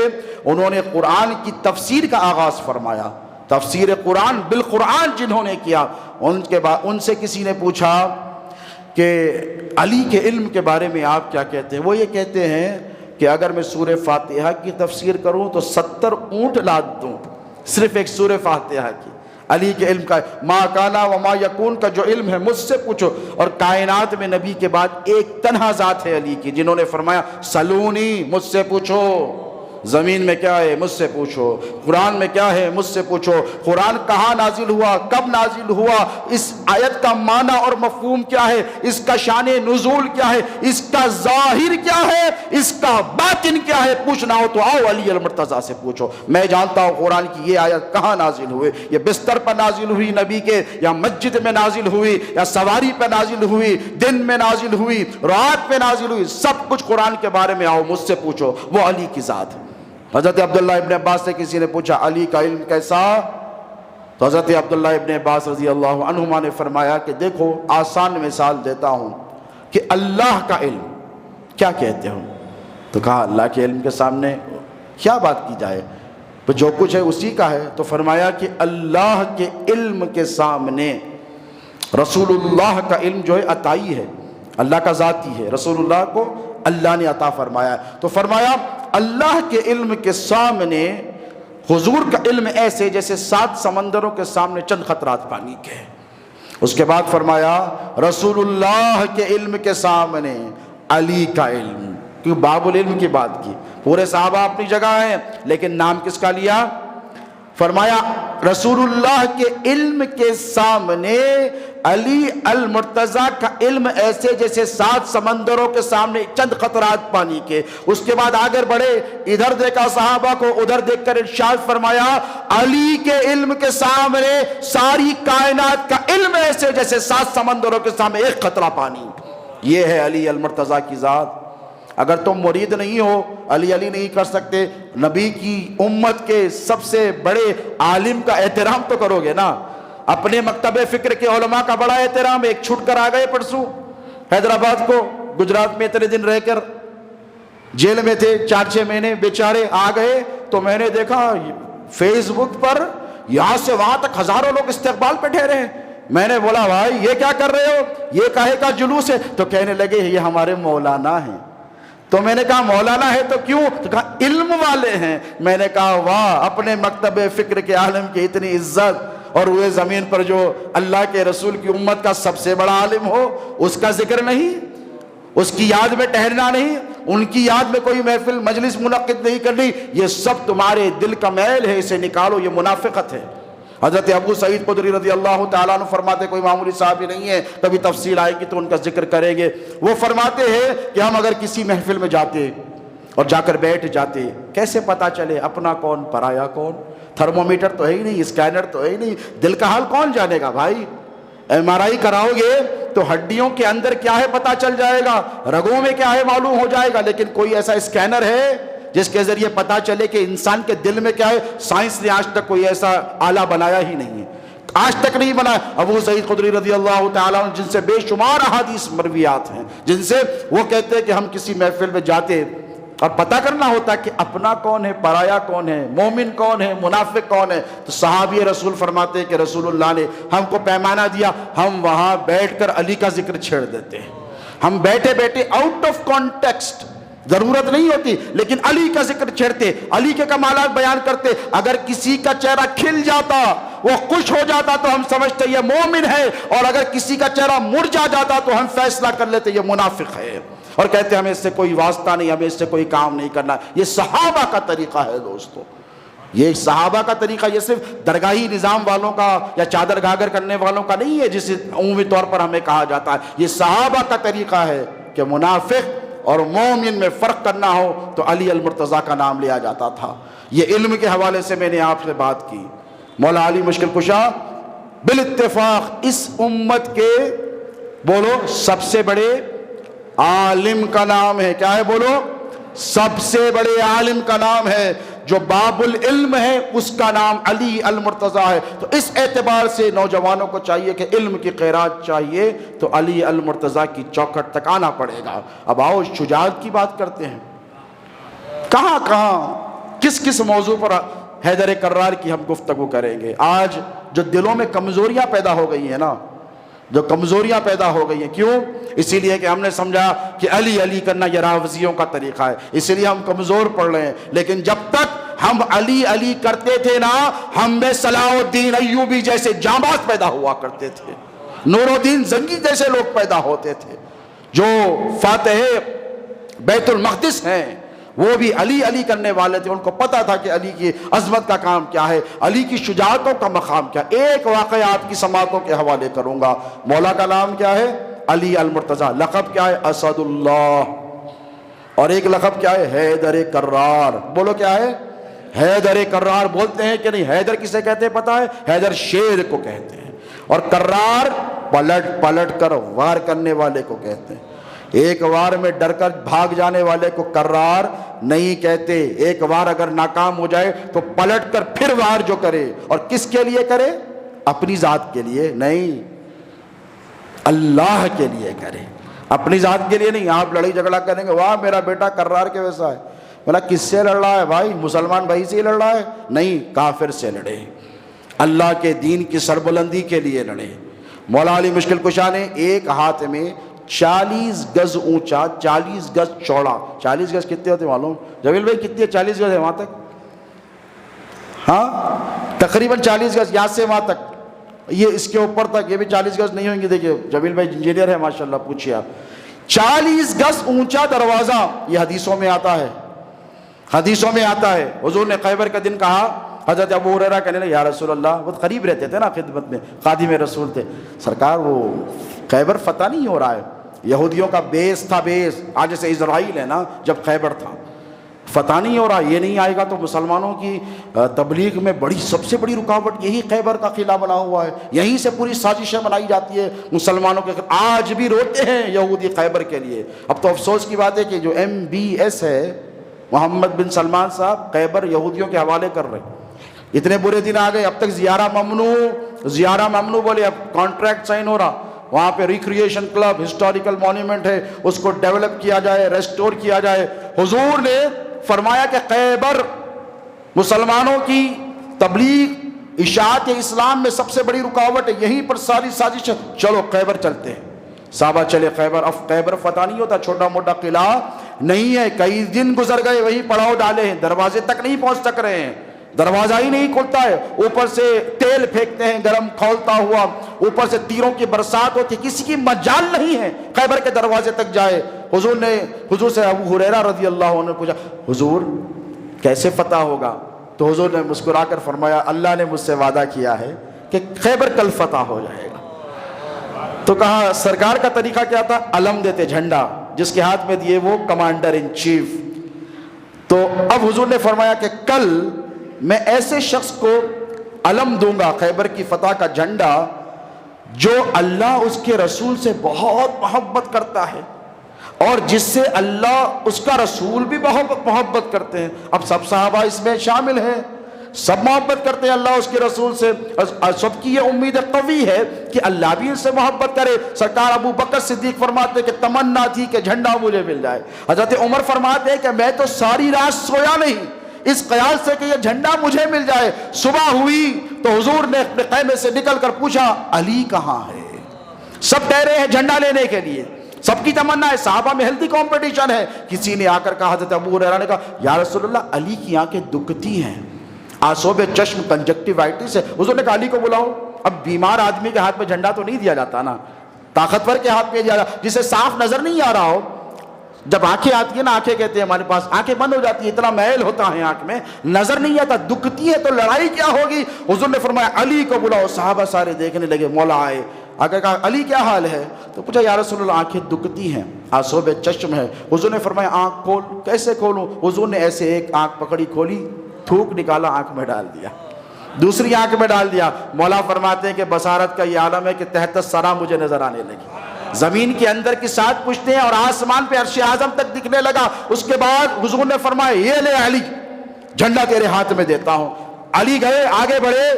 انہوں نے قرآن کی تفسیر کا آغاز فرمایا، تفسیر قرآن بالقرآن جنہوں نے کیا۔ ان سے کسی نے پوچھا کہ علی کے علم کے بارے میں آپ کیا کہتے ہیں؟ وہ یہ کہتے ہیں کہ اگر میں سورہ فاتحہ کی تفسیر کروں تو 70 اونٹ لاد دوں، صرف ایک سورہ فاتحہ کی۔ علی کے علم کا ما کانا و ما یکون کا جو علم ہے مجھ سے پوچھو۔ اور کائنات میں نبی کے بعد ایک تنہا ذات ہے علی کی، جنہوں نے فرمایا سلونی، مجھ سے پوچھو، زمین میں کیا ہے مجھ سے پوچھو، قرآن میں کیا ہے مجھ سے پوچھو، قرآن کہاں نازل ہوا، کب نازل ہوا، اس آیت کا معنی اور مفہوم کیا ہے، اس کا شان نزول کیا ہے، اس کا ظاہر کیا ہے، اس کا باطن کیا ہے، پوچھنا ہو تو آؤ علی المرتضیٰ سے پوچھو۔ میں جانتا ہوں قرآن کی یہ آیت کہاں نازل ہوئی، یہ بستر پر نازل ہوئی نبی کے، یا مسجد میں نازل ہوئی، یا سواری پہ نازل ہوئی، دن میں نازل ہوئی، رات پہ نازل ہوئی، سب کچھ قرآن کے بارے میں آؤ مجھ سے پوچھو، وہ علی کی ذات ہے۔ حضرت عبداللہ ابن عباس سے کسی نے پوچھا علی کا علم کیسا، تو حضرت عبداللہ ابن عباس رضی اللہ عنہما نے فرمایا کہ دیکھو آسان مثال دیتا ہوں کہ اللہ کا علم کیا کہتے ہو، تو کہا اللہ کے علم کے سامنے کیا بات کی جائے، تو جو کچھ ہے اسی کا ہے، تو فرمایا کہ اللہ کے علم کے سامنے رسول اللہ کا علم جو ہے عطائی ہے، اللہ کا ذاتی ہے، رسول اللہ کو اللہ نے عطا فرمایا ہے، تو فرمایا اللہ کے علم کے سامنے حضور کا علم ایسے جیسے 7 سمندروں کے سامنے چند قطرات پانی کے۔ اس کے بعد فرمایا رسول اللہ کے علم کے سامنے علی کا علم، کیوں باب العلم کی بات کی، پورے صحابہ اپنی جگہ ہیں لیکن نام کس کا لیا، فرمایا رسول اللہ کے علم کے سامنے علی المرتضیٰ کا علم ایسے جیسے 7 سمندروں کے سامنے چند قطرات پانی کے۔ اس کے بعد آگے بڑھے، ادھر دیکھا صحابہ کو، ادھر دیکھ کر ارشاد فرمایا علی کے علم کے سامنے ساری کائنات کا علم ایسے جیسے 7 سمندروں کے سامنے ایک قطرہ پانی۔ یہ ہے علی المرتضیٰ کی ذات۔ اگر تم مرید نہیں ہو، علی نہیں کر سکتے، نبی کی امت کے سب سے بڑے عالم کا احترام تو کرو گے نا۔ اپنے مکتب فکر کے علماء کا بڑا احترام، ایک چھٹ کر آ گئے پرسوں حیدرآباد کو، گجرات میں اتنے دن رہ کر جیل میں تھے 4-6 مہینے، بیچارے آ گئے، تو میں نے دیکھا فیس بک پر یہاں سے وہاں تک ہزاروں لوگ استقبال پہ ٹھہرے ہیں۔ میں نے بولا بھائی یہ کیا کر رہے ہو، یہ کاہے کا جلوس ہے، تو کہنے لگے یہ ہمارے مولانا ہیں۔ تو میں نے کہا مولانا ہے تو کیوں، تو کہا علم والے ہیں۔ میں نے کہا واہ، اپنے مکتب فکر کے عالم کی اتنی عزت، اور روئے زمین پر جو اللہ کے رسول کی امت کا سب سے بڑا عالم ہو اس کا ذکر نہیں، اس کی یاد میں ٹہرنا نہیں، ان کی یاد میں کوئی محفل مجلس منعقد نہیں کرنی، یہ سب تمہارے دل کا میل ہے، اسے نکالو، یہ منافقت ہے۔ حضرت ابو سعید خدری رضی اللہ تعالیٰ عنہ فرماتے، کوئی معمولی صحابی نہیں ہے، کبھی تفصیل آئے گی تو ان کا ذکر کریں گے، وہ فرماتے ہیں کہ ہم اگر کسی محفل میں جاتے اور جا کر بیٹھ جاتے، کیسے پتا چلے اپنا کون پرایا کون، تھرمومیٹر تو ہے ہی نہیں، اسکینر تو ہے ہی نہیں، دل کا حال کون جانے گا بھائی، MRI کراؤ گے تو ہڈیوں کے اندر کیا ہے پتا چل جائے گا، رگوں میں کیا ہے معلوم ہو جائے گا، لیکن کوئی ایسا اسکینر ہے جس کے ذریعے پتا چلے کہ انسان کے دل میں کیا ہے؟ سائنس نے آج تک کوئی ایسا آلہ بنایا ہی نہیں ہے، آج تک نہیں بنایا۔ ابو سعید خدری رضی اللہ تعالیٰ عنہ جن سے بے شمار احادیث مرویات ہیں، جن سے وہ کہتے ہیں کہ ہم کسی محفل میں جاتے اور پتہ کرنا ہوتا کہ اپنا کون ہے، پرایا کون ہے، مومن کون ہے، منافق کون ہے، تو صحابی رسول فرماتے ہیں کہ رسول اللہ نے ہم کو پیمانہ دیا، ہم وہاں بیٹھ کر علی کا ذکر چھیڑ دیتے ہیں، ہم بیٹھے بیٹھے آؤٹ آف کانٹیکسٹ، ضرورت نہیں ہوتی لیکن علی کا ذکر چھیڑتے، علی کے کمالات بیان کرتے، اگر کسی کا چہرہ کھل جاتا، وہ خوش ہو جاتا تو ہم سمجھتے یہ مومن ہے، اور اگر کسی کا چہرہ مرجھا جاتا تو ہم فیصلہ کر لیتے یہ منافق ہے، اور کہتے ہمیں اس سے کوئی واسطہ نہیں، ہمیں اس سے کوئی کام نہیں کرنا۔ یہ صحابہ کا طریقہ ہے دوستو، یہ صحابہ کا طریقہ، یہ صرف درگاہی نظام والوں کا یا چادر گھاگر کرنے والوں کا نہیں ہے جسے عمومی طور پر ہمیں کہا جاتا ہے، یہ صحابہ کا طریقہ ہے کہ منافق اور مومن میں فرق کرنا ہو تو علی المرتضیٰ کا نام لیا جاتا تھا۔ یہ علم کے حوالے سے میں نے آپ سے بات کی۔ مولا علی مشکل کشا بالاتفاق اس امت کے بولو سب سے بڑے عالم کا نام ہے، کیا ہے بولو، سب سے بڑے عالم کا نام ہے، جو باب العلم ہے اس کا نام علی المرتضیٰ ہے۔ تو اس اعتبار سے نوجوانوں کو چاہیے کہ علم کی خیرات چاہیے تو علی المرتضیٰ کی چوکھٹ تک آنا پڑے گا۔ اب آؤ شجاعت کی بات کرتے ہیں، کہاں کہاں کس کس موضوع پر حیدر کرار کی ہم گفتگو کریں گے۔ آج جو دلوں میں کمزوریاں پیدا ہو گئی ہیں نا، جو کمزوریاں پیدا ہو گئی ہیں، کیوں؟ اسی لیے کہ ہم نے سمجھا کہ علی علی کرنا یہ راوزیوں کا طریقہ ہے، اسی لیے ہم کمزور پڑ رہے ہیں۔ لیکن جب تک ہم علی علی کرتے تھے نا، ہم میں صلاح الدین ایوبی جیسے جانباز پیدا ہوا کرتے تھے، نور الدین زنگی جیسے لوگ پیدا ہوتے تھے، جو فاتح بیت المقدس ہیں، وہ بھی علی علی کرنے والے تھے، ان کو پتا تھا کہ علی کی عظمت کا کام کیا ہے، علی کی شجاعتوں کا مقام کیا۔ ایک واقعہ آپ کی سماعتوں کے حوالے کروں گا۔ مولا کا نام کیا ہے؟ علی المرتضیٰ۔ لقب کیا ہے؟ اسد اللہ۔ اور ایک لقب کیا ہے؟ حیدر کرار۔ بولو کیا ہے؟ حیدر کرار۔ بولتے ہیں کہ نہیں؟ حیدر کسے کہتے ہیں پتا ہے؟ حیدر شیر کو کہتے ہیں، اور کرار پلٹ پلٹ کر وار کرنے والے کو کہتے ہیں۔ ایک وار میں ڈر کر بھاگ جانے والے کو کرار نہیں کہتے، ایک وار اگر ناکام ہو جائے تو پلٹ کر پھر وار جو کرے، اور کس کے لیے کرے؟ اپنی ذات کے لیے نہیں، اللہ کے لیے کرے، اپنی ذات کے لیے نہیں۔ آپ لڑائی جھگڑا کریں گے، واہ میرا بیٹا کرار کے ویسا ہے، بولا کس سے لڑ رہا ہے بھائی؟ مسلمان بھائی سے لڑ رہا ہے؟ نہیں، کافر سے لڑے، اللہ کے دین کی سربلندی کے لیے لڑے۔ مولا علی مشکل کشا نے ایک ہاتھ میں 40 گز اونچا 40 گز چوڑا، 40 گز کتنے ہوتے معلوم؟ جمیل بھائی کتنے 40 گز ہے وہاں تک؟ ہاں تقریباً 40 گز، یہاں سے وہاں تک، یہ اس کے اوپر تک، یہ بھی 40 گز نہیں ہوں گے۔ دیکھیے جمیل بھائی انجینئر ہے ماشاءاللہ، پوچھئے آپ۔ 40 گز اونچا دروازہ، یہ حدیثوں میں آتا ہے، حدیثوں میں آتا ہے۔ حضور نے خیبر کا دن کہا، حضرت ابو ہریرہ کہنے لگے یا رسول اللہ، وہ قریب رہتے تھے نا خدمت میں، خادم رسول تھے، سرکار وہ خیبر فتح نہیں ہو رہا ہے، یہودیوں کا بیس تھا، بیس آج جیسے اسرائیل ہے نا، جب خیبر تھا، فتح نہیں ہو رہا، یہ نہیں آئے گا تو مسلمانوں کی تبلیغ میں بڑی سب سے بڑی رکاوٹ یہی خیبر کا قلعہ بنا ہوا ہے، یہیں سے پوری سازشیں بنائی جاتی ہے مسلمانوں کے۔ آج بھی روتے ہیں یہودی خیبر کے لیے۔ اب تو افسوس کی بات ہے کہ جو MBS ہے محمد بن سلمان صاحب، خیبر یہودیوں کے حوالے کر رہے ہیں۔ اتنے برے دن آ گئے، اب تک زیارہ ممنوع بولے، اب کانٹریکٹ سائن ہو رہا، وہاں پہ ریکریشن کلب، ہسٹوریکل مونیومنٹ ہے، اس کو ڈیولپ کیا جائے، ریسٹور کیا جائے۔ حضور نے فرمایا کہ خیبر مسلمانوں کی تبلیغ اشاعت اسلام میں سب سے بڑی رکاوٹ ہے، یہیں پر ساری سازش ہے، چلو خیبر چلتے ہیں۔ صحابہ چلے خیبر۔ اب خیبر فتح نہیں ہوتا، چھوٹا موٹا قلعہ نہیں ہے، کئی دن گزر گئے، وہی پڑاؤ ڈالے ہیں، دروازے تک نہیں پہنچ سک رہے ہیں، دروازہ ہی نہیں کھلتا ہے، اوپر سے تیل پھینکتے ہیں گرم کھولتا ہوا، اوپر سے تیروں کی برسات ہوتی، کسی کی مجال نہیں ہے خیبر کے دروازے تک جائے۔ حضور سے ابو ہریرہ رضی اللہ عنہ نے پوچھا، حضور کیسے فتح ہوگا؟ تو حضور نے مسکرا کر فرمایا، اللہ نے مجھ سے وعدہ کیا ہے کہ خیبر کل فتح ہو جائے گا۔ تو کہا سرکار کا طریقہ کیا تھا؟ علم دیتے، جھنڈا، جس کے ہاتھ میں دیے وہ کمانڈر ان چیف۔ تو اب حضور نے فرمایا کہ کل میں ایسے شخص کو علم دوں گا، خیبر کی فتح کا جھنڈا، جو اللہ اس کے رسول سے بہت محبت کرتا ہے، اور جس سے اللہ اس کا رسول بھی بہت محبت کرتے ہیں۔ اب سب صحابہ اس میں شامل ہیں، سب محبت کرتے ہیں اللہ اس کے رسول سے، سب کی یہ امید قوی ہے کہ اللہ بھی ان سے محبت کرے۔ سرکار ابو بکر صدیق فرماتے کہ تمنا تھی کہ جھنڈا مجھے مل جائے۔ حضرت عمر فرماتے ہیں کہ میں تو ساری رات سویا نہیں اس خیال سے کہ یہ جھنڈا مجھے مل جائے۔ صبح ہوئی تو حضور نے اپنے خیمے سے نکل کر پوچھا، علی کہاں ہے؟ سب کہہ رہے ہیں جھنڈا لینے کے لیے، سب کی تمنا ہے، صحابہ میں ہیلتھی کمپٹیشن ہے۔ کسی نے آ کر کہا، حضرت ابو ہریرہ نے کہا، یا رسول اللہ علی کی آنکھیں دکھتی ہیں، آنسوب چشم، کنجکٹیوائٹس ہے۔ حضور نے کہا علی کو بلاؤ۔ اب بیمار آدمی کے ہاتھ میں جھنڈا تو نہیں دیا جاتا نا، طاقتور کے ہاتھ میں دیا جاتا، جسے صاف نظر نہیں آ رہا ہو۔ جب آنکھیں آتی ہیں نا، آنکھیں کہتے ہیں ہمارے پاس، آنکھیں بند ہو جاتی ہیں، اتنا میل ہوتا ہے آنکھ میں، نظر نہیں آتا، دکھتی ہے، تو لڑائی کیا ہوگی؟ حضور نے فرمایا علی کو بلاؤ۔ صحابہ سارے دیکھنے لگے، مولا آئے، اگر کہا علی کیا حال ہے؟ تو پوچھا یا رسول اللہ آنکھیں دکھتی ہیں، آنسوب چشم ہے۔ حضور نے فرمایا آنکھ کھول۔ کیسے کھولوں؟ حضور نے ایسے ایک آنکھ پکڑی، کھولی، تھوک نکالا، آنکھ میں ڈال دیا، دوسری آنکھ میں ڈال دیا۔ مولا فرماتے ہیں کہ بصارت کا یہ عالم ہے کہ تحت الثری مجھے نظر آنے لگی، زمین کے اندر کی 7 پشتیں اور آسمان پہ عرش اعظم تک دکھنے لگا۔ اس کے بعد حضور نے فرمایا یہ لے علی، جھنڈا تیرے ہاتھ میں دیتا ہوں۔ علی گئے، آگے بڑھے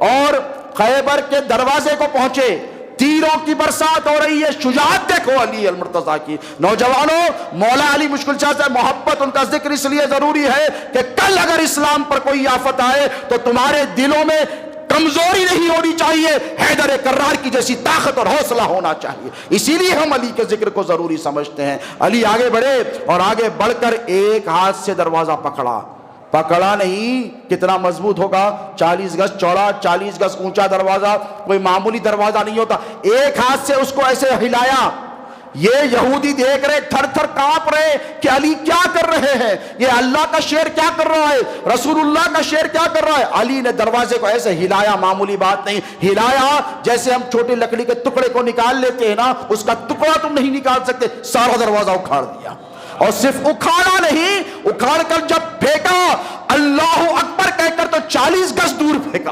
اور خیبر کے دروازے کو پہنچے، تیروں کی برسات ہو رہی ہے، شجاعت دیکھو علی المرتضیٰ کی۔ نوجوانوں، مولا علی مشکل شاہ سے محبت، ان کا ذکر اس لیے ضروری ہے کہ کل اگر اسلام پر کوئی آفت آئے تو تمہارے دلوں میں کمزوری نہیں ہونی چاہیے، حیدر کرار کی جیسی طاقت اور حوصلہ ہونا چاہیے۔ اسی لیے ہم علی کے ذکر کو ضروری سمجھتے ہیں۔ علی آگے بڑھے اور آگے بڑھ کر ایک ہاتھ سے دروازہ پکڑا نہیں، کتنا مضبوط ہوگا، 40 گز چوڑا، 40 گز اونچا دروازہ، کوئی معمولی دروازہ نہیں ہوتا۔ ایک ہاتھ سے اس کو ایسے ہلایا، یہ یہودی دیکھ رہے، تھر تھر کانپ رہے کہ علی کیا کر رہے ہیں، یہ اللہ کا شیر کیا کر رہا ہے، رسول اللہ کا شیر کیا کر رہا ہے۔ علی نے دروازے کو ایسے ہلایا، معمولی بات نہیں، ہلایا جیسے ہم چھوٹی لکڑی کے ٹکڑے کو نکال لیتے ہیں نا، اس کا ٹکڑا تم نہیں نکال سکتے، سارا دروازہ اکھاڑ دیا۔ اور صرف اکھاڑا نہیں، اکھاڑ کر جب پھینکا اللہ اکبر کہہ کر تو 40 گز دور پھینکا۔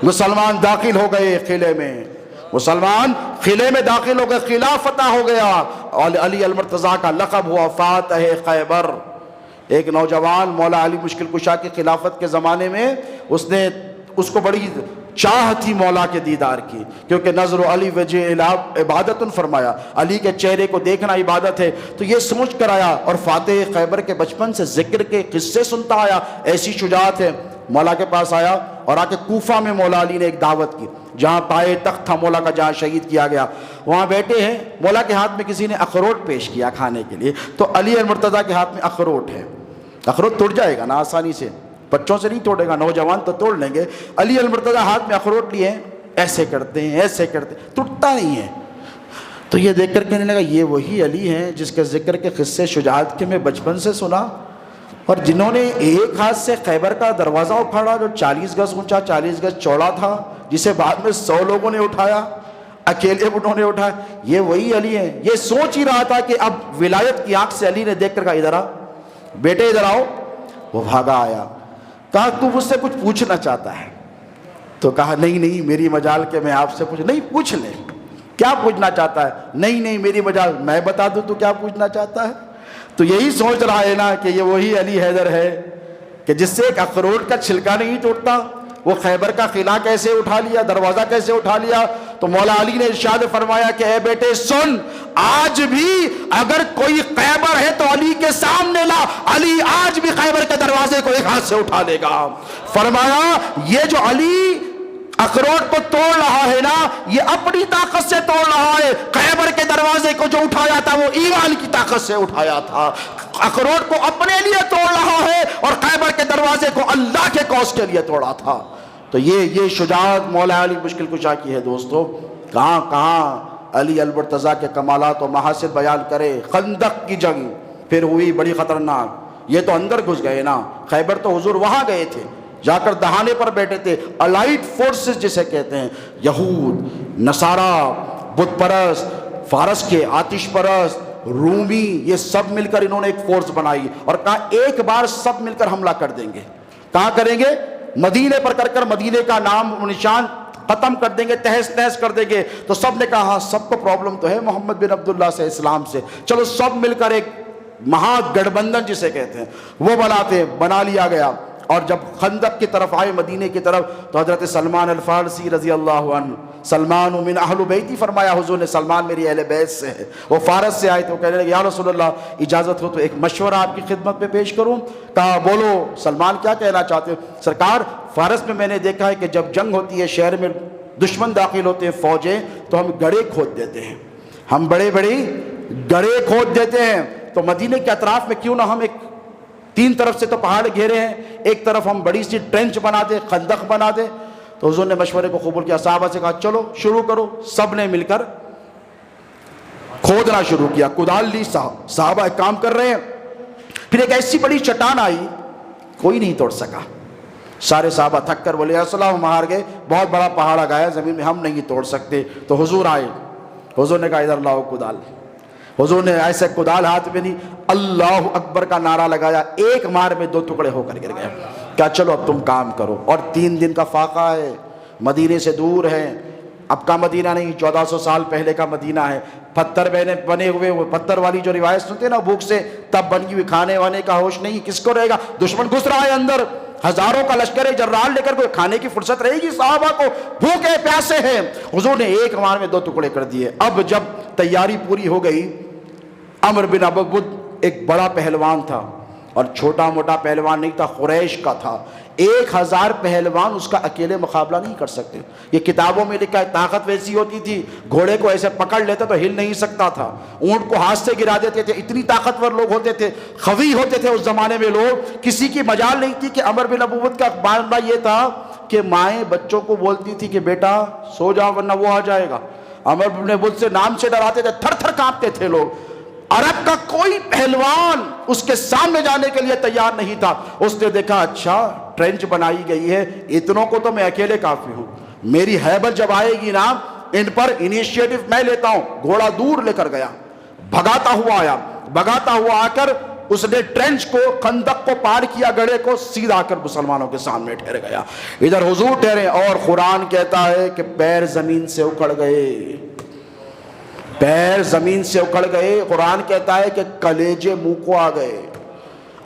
مسلمان داخل ہو گئے قلعے میں، مسلمان قلعے میں داخل ہو گئے، قلعہ فتح ہو گیا۔ علی المرتضیٰ کا لقب ہوا فاتح خیبر۔ ایک نوجوان مولا علی مشکل کشا کی خلافت کے زمانے میں اس کو بڑی چاہ تھی مولا کے دیدار کی، کیونکہ نظر علی وجہ عبادت فرمایا، علی کے چہرے کو دیکھنا عبادت ہے۔ تو یہ سمجھ کر آیا اور فاتح خیبر کے بچپن سے ذکر کے قصے سنتا آیا، ایسی شجاعت ہے۔ مولا کے پاس آیا اور آ کے کوفہ میں مولا علی نے ایک دعوت کی، جہاں پائے تخت تھا مولا کا، جہاں شہید کیا گیا، وہاں بیٹھے ہیں۔ مولا کے ہاتھ میں کسی نے اخروٹ پیش کیا کھانے کے لیے، تو علی المرتضیٰ کے ہاتھ میں اخروٹ ہے۔ اخروٹ توڑ جائے گا نا آسانی سے، بچوں سے نہیں توڑے گا، نوجوان تو توڑ لیں گے۔ علی المرتضیٰ ہاتھ میں اخروٹ لیے ایسے کرتے ہیں، ایسے کرتے ہیں، ٹوٹتا نہیں ہے۔ تو یہ دیکھ کر کہنے لگا یہ وہی علی ہیں جس کے ذکر کے قصے شجاعت کے میں بچپن سے سنا، اور جنہوں نے ایک ہاتھ سے خیبر کا دروازہ اکھاڑا جو 40 گز اونچا 40 گز چوڑا تھا، جسے بعد میں 100 لوگوں نے اٹھایا، اکیلے انہوں نے اٹھایا، یہ وہی علی ہیں۔ یہ سوچ ہی رہا تھا کہ اب ولایت کی آنکھ سے علی نے دیکھ کر کہا ادھر آ بیٹے، ادھر آؤ۔ وہ بھاگا آیا، کہا تو مجھ سے کچھ پوچھنا چاہتا ہے؟ تو کہا نہیں میری مجال کہ میں آپ سے پوچھ، نہیں پوچھ لے، کیا پوچھنا چاہتا ہے؟ نہیں میری مجال، میں بتا دوں تو کیا پوچھنا چاہتا ہے؟ تو یہی سوچ رہا ہے نا کہ یہ وہی علی حیدر ہے کہ جس سے ایک اخروٹ کا چھلکا نہیں ٹوٹتا، وہ خیبر کا قلعہ کیسے اٹھا لیا، دروازہ کیسے اٹھا لیا۔ تو مولا علی نے ارشاد فرمایا کہ اے بیٹے سن، آج بھی اگر کوئی خیبر ہے تو علی کے سامنے لا، علی آج بھی خیبر کے دروازے کو ایک ہاتھ سے اٹھا لے گا۔ فرمایا یہ جو علی اخروٹ کو توڑ رہا ہے نا، یہ اپنی طاقت سے توڑ رہا ہے، خیبر کے دروازے کو جو اٹھایا تھا وہ ایمان کی طاقت سے اٹھایا تھا۔ اخروٹ کو اپنے لیے توڑ رہا ہے اور خیبر کے دروازے کو اللہ کے کوس کے لیے توڑا تھا۔ تو یہ شجاعت مولا علی مشکل کشا کی ہے دوستو۔ کہاں علی المرتضیٰ کے کمالات و محاسن بیان کرے۔ خندق کی جنگ پھر ہوئی بڑی خطرناک، یہ تو اندر گھس گئے نا، خیبر تو حضور وہاں گئے تھے، جا کر دہانے پر بیٹھے تھے۔ الائٹ فورسز جسے کہتے ہیں، یہود، نصارہ، بت پرست، فارس کے آتش پرست، رومی، یہ سب مل کر انہوں نے ایک فورس بنائی اور کہا ایک بار سب مل کر حملہ کر دیں گے۔ کہاں کریں گے؟ مدینے پر کر مدینے کا نام و نشان ختم کر دیں گے، تہس نہس کر دیں گے۔ تو سب نے کہا ہاں سب کو پرابلم تو ہے محمد بن عبداللہ سے، اسلام سے، چلو سب مل کر ایک مہا گٹھ بندھن جسے کہتے ہیں وہ بنا لیا گیا۔ اور جب خندق کی طرف آئے، مدینے کی طرف، تو حضرت سلمان الفارسی رضی اللہ عنہ، سلمان من اہل بیتی، فرمایا حضور نے سلمان میری اہل بیت سے ہے، وہ فارس سے آئے تو کہنے لگے یا رسول اللہ اجازت ہو تو ایک مشورہ آپ کی خدمت میں پیش کروں؟ کہا بولو سلمان کیا کہنا چاہتے ہو؟ سرکار فارس میں نے دیکھا ہے کہ جب جنگ ہوتی ہے، شہر میں دشمن داخل ہوتے ہیں فوجیں، تو ہم گڑھے کھود دیتے ہیں، ہم بڑے گڑھے کھود دیتے ہیں۔ تو مدینے کے اطراف میں کیوں نہ ہم ایک، تین طرف سے تو پہاڑ گھیرے ہیں، ایک طرف ہم بڑی سی ٹرنچ بنا دیں، خندق بنا دیں۔ تو حضور نے مشورے کو قبول کیا، صحابہ سے کہا چلو شروع کرو۔ سب نے مل کر کھودنا شروع کیا، کدال لی، صحابہ ایک کام کر رہے ہیں۔ پھر ایک ایسی بڑی چٹان آئی، کوئی نہیں توڑ سکا، سارے صحابہ تھک کر بولے یا رسول اللہ ہم ہار گئے، بہت بڑا پہاڑ آ گیا زمین میں، ہم نہیں توڑ سکتے۔ تو حضور آئے، حضور نے کہا ادھر لاؤ کدال۔ حضور نے ایسے کدال ہاتھ میں لی، اللہ اکبر کا نعرہ لگایا، ایک مار میں 2 ٹکڑے ہو کر گر گئے۔ کیا چلو اب تم کام کرو۔ اور 3 دن کا فاقہ ہے، مدینے سے دور ہے، اب کا مدینہ نہیں، 1400 سال پہلے کا مدینہ ہے، پتھر بنے ہوئے، وہ پتھر والی جو روایت سنتے ہیں نا بھوک سے تب بنی ہوئی، کھانے وانے کا ہوش نہیں، کس کو رہے گا؟ دشمن گھس رہا ہے اندر، ہزاروں کا لشکر جرال لے کر، کوئی کھانے کی فرصت رہے گی؟ صحابہ کو بھوکے پیاسے ہیں۔ حضور نے ایک مار میں 2 ٹکڑے کر دیے۔ اب جب تیاری پوری ہو گئی، عمر بن ابود ایک بڑا پہلوان تھا اور چھوٹا موٹا پہلوان نہیں تھا، قریش کا تھا، 1000 پہلوان اس کا اکیلے مقابلہ نہیں کر سکتے۔ یہ کتابوں میں لکھا ہے، طاقت ویسی ہوتی تھی، گھوڑے کو ایسے پکڑ لیتا تو ہل نہیں سکتا تھا، اونٹ کو ہاتھ سے گرا دیتے تھے، اتنی طاقتور لوگ ہوتے تھے، خوی ہوتے تھے اس زمانے میں لوگ۔ کسی کی مجال نہیں تھی کہ عمر بن ابود کا معاملہ یہ تھا کہ مائیں بچوں کو بولتی تھی کہ بیٹا سو جاؤ ورنہ وہ آ جائے گا۔ عمر بن بدر سے نام سے ڈراتے تھے، تھر تھر کانپتے تھے لوگ. عرب کا کوئی پہلوان اس کے سامنے جانے کے لیے تیار نہیں تھا. اس نے دیکھا اچھا ٹرینچ بنائی گئی ہے، اتنوں کو تو میں اکیلے کافی ہوں، میری ہیبت جب آئے گی نا ان پر انیشیٹو میں لیتا ہوں. گھوڑا دور لے کر گیا، بھگاتا ہوا آیا، بھگاتا ہوا آ کر اس نے ٹرینچ کو، خندق کو پار کیا، گڑھے کو، سیدھا آ کر مسلمانوں کے سامنے ٹھہر گیا. ادھر حضور ٹھہرے اور قرآن کہتا ہے کہ پیر زمین سے اکھڑ گئے، پیر زمین سے اکھڑ گئے. قرآن کہتا ہے کہ کلیجے منہ کو آ گئے.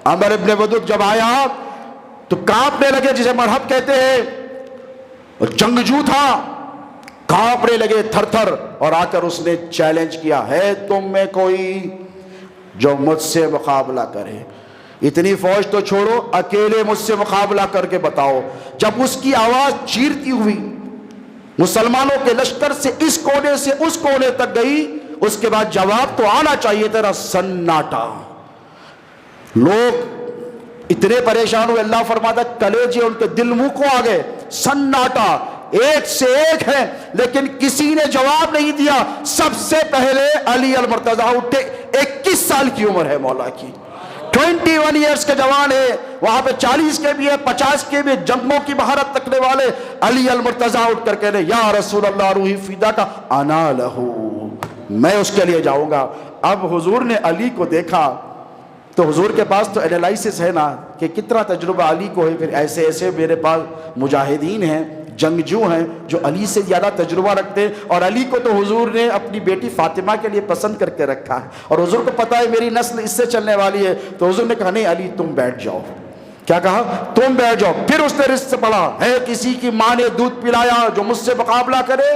عمر ابن ودود جب آیا تو کانپنے لگے، جسے مرحب کہتے ہیں، جنگجو تھا، کانپنے لگے تھر تھر. اور آ کر اس نے چیلنج کیا، ہے تم میں کوئی جو مجھ سے مقابلہ کرے؟ اتنی فوج تو چھوڑو، اکیلے مجھ سے مقابلہ کر کے بتاؤ. جب اس کی آواز چیرتی ہوئی مسلمانوں کے لشکر سے اس کونے سے اس کونے تک گئی، اس کے بعد جواب تو آنا چاہیے تھا. سناٹا. لوگ اتنے پریشان ہوئے، اللہ فرماتا کلیجے ان کے دل منہ کو آ گئے. سناٹا، ایک سے ایک ہے لیکن کسی نے جواب نہیں دیا. سب سے پہلے علی المرتضیٰ اٹھے. 21 سال کی عمر ہے مولا کی، 21 ایئرز کے جوان ہے. وہاں پہ 40 کے بھی ہے، 50 کے بھی، جنگوں کی مہارت رکھنے والے. علی المرتضیٰ اٹھ کر کہنے، یا رسول اللہ روحی فدا کا انا لہو، میں اس کے لیے جاؤں گا. اب حضور نے علی کو دیکھا تو حضور کے پاس تو انالائسس ہے نا کہ کتنا تجربہ علی کو ہے. پھر ایسے ایسے میرے پاس مجاہدین ہیں، جنگجو ہیں جو علی سے زیادہ تجربہ رکھتے ہیں. اور علی کو تو حضور نے اپنی بیٹی فاطمہ کے لیے پسند کر کے رکھا ہے، اور حضور کو پتا ہے میری نسل اس سے چلنے والی ہے. تو حضور نے کہا نہیں علی تم بیٹھ جاؤ. کیا کہا؟ تم بیٹھ جاؤ. پھر اس نے رزق پڑھا، ہے کسی کی ماں نے دودھ پلایا جو مجھ سے مقابلہ کرے؟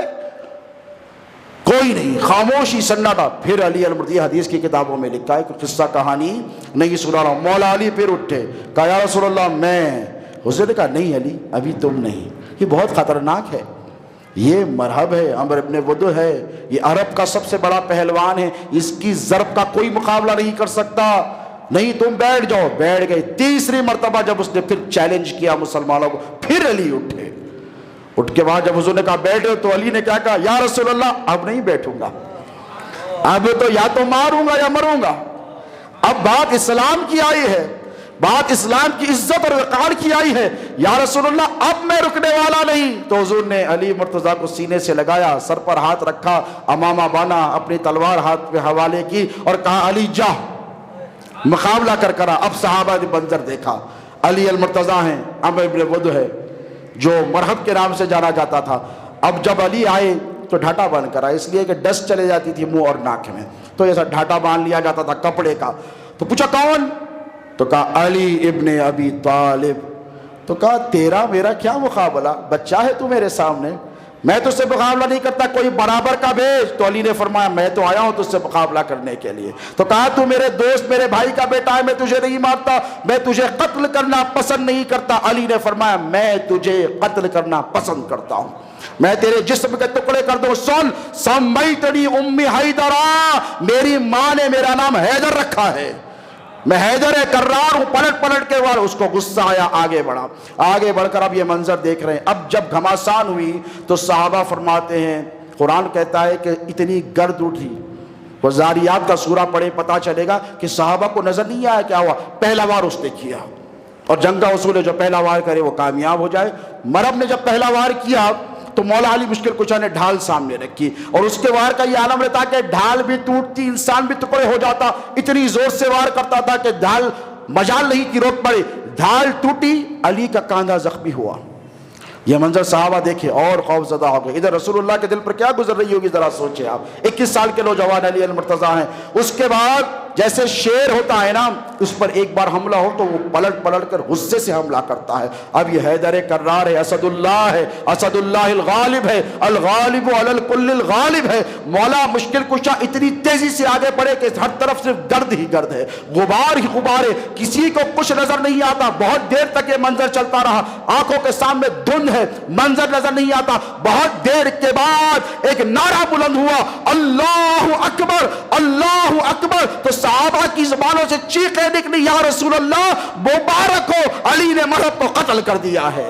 کوئی نہیں. خاموشی، سناٹا. پھر علی المرتضیٰ حدیث کی کتابوں میں لکھا ہے کہ قصہ کہانی نہیں سنا رہا ہوں. مولا علی پھر اٹھے، کہا یا رسول اللہ میں. حضور نے کہا نہیں علی ابھی تم نہیں، یہ بہت خطرناک ہے. یہ مرحب ہے، عمر ابن ودود ہے، یہ عرب کا سب سے بڑا پہلوان ہے، اس کی ضرب کا کوئی مقابلہ نہیں کر سکتا. نہیں تم بیٹھ جاؤ. بیٹھ گئے. تیسری مرتبہ جب اس نے پھر چیلنج کیا مسلمانوں کو، پھر علی اٹھے. اٹھ کے بعد جب حضور نے کہا بیٹھو تو علی نے کیا کہا؟ یا رسول اللہ اب نہیں بیٹھوں گا، اب تو یا تو ماروں گا یا مروں گا. اب بات اسلام کی آئی ہے، بات اسلام کی عزت اور وقار کی آئی ہے. یا رسول اللہ اب میں رکنے والا نہیں. تو حضور نے علی مرتضیٰ کو سینے سے لگایا، سر پر ہاتھ رکھا، امامہ بانا، اپنی تلوار ہاتھ پہ حوالے کی اور کہا علی جا مقابلہ کر کرا. اب صحابہ نے منظر دیکھا، علی المرتضیٰ ہیں، عمر ابن ودود ہے جو مرحب کے نام سے جانا جاتا تھا. اب جب علی آئے تو ڈھاٹا باندھ کر آئے، اس لیے کہ ڈسٹ چلے جاتی تھی منہ اور ناک میں، تو ایسا ڈھاٹا باندھ لیا جاتا تھا کپڑے کا. تو پوچھا کون؟ تو کہا علی ابن ابی طالب. تو کہا تیرا میرا کیا مقابلہ، بچہ ہے تو میرے سامنے، میں تجھ سے مقابلہ نہیں کرتا، کوئی برابر کا بھیج. تو علی نے فرمایا میں تو آیا ہوں تجھ سے مقابلہ کرنے کے لیے. تو کہا تو میرے دوست، میرے بھائی کا بیٹا ہے، میں تجھے نہیں مارتا، میں تجھے قتل کرنا پسند نہیں کرتا. علی نے فرمایا میں تجھے قتل کرنا پسند کرتا ہوں، میں تیرے جسم کے ٹکڑے کر دوں. سن، سمیتنی امی حیدرا، میری ماں نے میرا نام حیدر رکھا ہے، میں حیدر کرار ہوں. پلٹ پلٹ کے بعد اس کو غصہ آیا، آگے بڑھا. آگے بڑھ کر اب یہ منظر دیکھ رہے ہیں. اب جب گھماسان ہوئی تو صحابہ فرماتے ہیں، قرآن کہتا ہے کہ اتنی گرد اٹھی. وہ زاریات کا سورہ پڑھے پتا چلے گا کہ صحابہ کو نظر نہیں آیا کیا ہوا. پہلا وار اس نے کیا، اور جنگ کا اصول ہے جو پہلا وار کرے وہ کامیاب ہو جائے. مرب نے جب پہلا وار کیا تو مولا علی مشکل کشا نے ڈھال سامنے رکھی، اور اس کے وار کا یہ عالم رہتا کہ ڈھال بھی ٹوٹتی، انسان بھی ٹکڑے ہو جاتا. اتنی زور سے وار کرتا تھا کہ ڈھال مجال نہیں کی روک پڑے. ڈھال ٹوٹی، علی کا کاندھا زخمی ہوا. یہ منظر صحابہ دیکھے اور خوف زدہ ہو گئے. ادھر رسول اللہ کے دل پر کیا گزر رہی ہوگی ذرا سوچے آپ. 21 سال کے نوجوان علی المرتضیٰ ہیں. اس کے بعد جیسے شیر ہوتا ہے نا، اس پر ایک بار حملہ ہو تو وہ پلٹ پلٹ کر غصے سے حملہ کرتا ہے. اب یہ حیدر کرار ہے، اسد اللہ ہے، اسد اللہ الغالب ہے، الغالب علی الکل الغالب ہے. مولا مشکل کشا اتنی تیزی سے آگے بڑھے کہ ہر طرف صرف گرد ہی گرد ہے، غبار ہی غبار ہے، کسی کو کچھ نظر نہیں آتا. بہت دیر تک یہ منظر چلتا رہا، آنکھوں کے سامنے دھند ہے، منظر نظر نہیں آتا. بہت دیر کے بعد ایک نعرہ بلند ہوا، اللہ اکبر، اللہ اکبر. تو صحابہ کی زبانوں سے چیخیں نکلی، یا رسول اللہ مبارک ہو، علی نے مرحب کو قتل کر دیا ہے.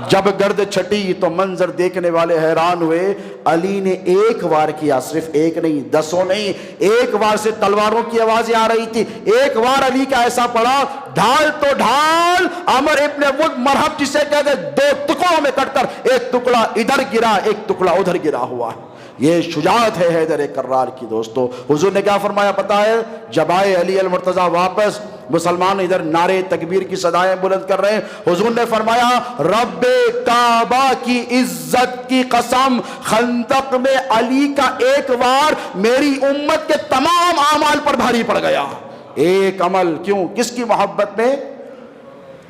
جب گرد چھٹی تو منظر دیکھنے والے حیران ہوئے، علی نے ایک وار کیا، صرف ایک نہیں، دسوں نہیں، ایک وار سے تلواروں کی آوازیں آ رہی تھی، ایک وار علی کا ایسا پڑا، ڈھال تو ڈھال، عمر ابن وود مرحب جسے کہتے دو ٹکڑوں میں کٹ کر ایک ٹکڑا ادھر گرا ایک ٹکڑا ادھر گرا ہوا ہے۔ یہ شجاعت ہے حیدر کرار کی دوستو۔ حضور نے کیا فرمایا پتہ ہے؟ جب آئے علی المرتضیٰ واپس، مسلمان ادھر نعرے تکبیر کی صدائیں بلند کر رہے ہیں، حضور نے فرمایا رب کعبہ کی عزت کی قسم، خندق میں علی کا ایک وار میری امت کے تمام اعمال پر بھاری پڑ گیا۔ ایک عمل، کیوں؟ کس کی محبت میں؟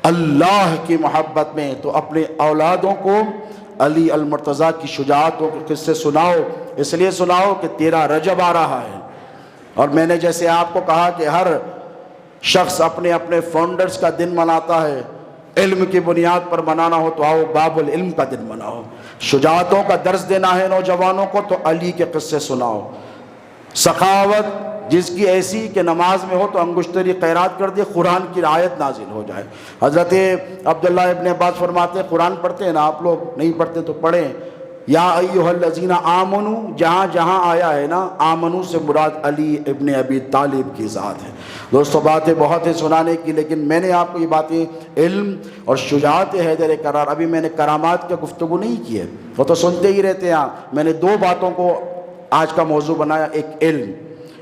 اللہ کی محبت میں۔ تو اپنے اولادوں کو علی المرتضیٰ کی شجاعتوں کے قصے سناؤ، اس لیے سناؤ کہ 13 رجب آ رہا ہے، اور میں نے جیسے آپ کو کہا کہ ہر شخص اپنے اپنے فاؤنڈرز کا دن مناتا ہے، علم کی بنیاد پر منانا ہو تو آؤ باب العلم کا دن مناؤ، شجاعتوں کا درس دینا ہے نوجوانوں کو تو علی کے قصے سناؤ، سخاوت جس کی ایسی کہ نماز میں ہو تو انگشتری خیرات کر دے، قرآن کی آیت نازل ہو جائے۔ حضرت عبداللہ ابن عباس فرماتے ہیں، قرآن پڑھتے ہیں نا آپ لوگ؟ نہیں پڑھتے تو پڑھیں، یا ایھا الذین آمنو جہاں جہاں آیا ہے نا، آمنو سے مراد علی ابن ابی طالب کی ذات ہے۔ دوستو باتیں بہت ہیں سنانے کی، لیکن میں نے آپ کو یہ باتیں علم اور شجاعت حیدر کرار، ابھی میں نے کرامات کا گفتگو نہیں کی ہے، وہ تو سنتے ہی رہتے ہیں۔ میں نے 2 باتوں کو آج کا موضوع بنایا، ایک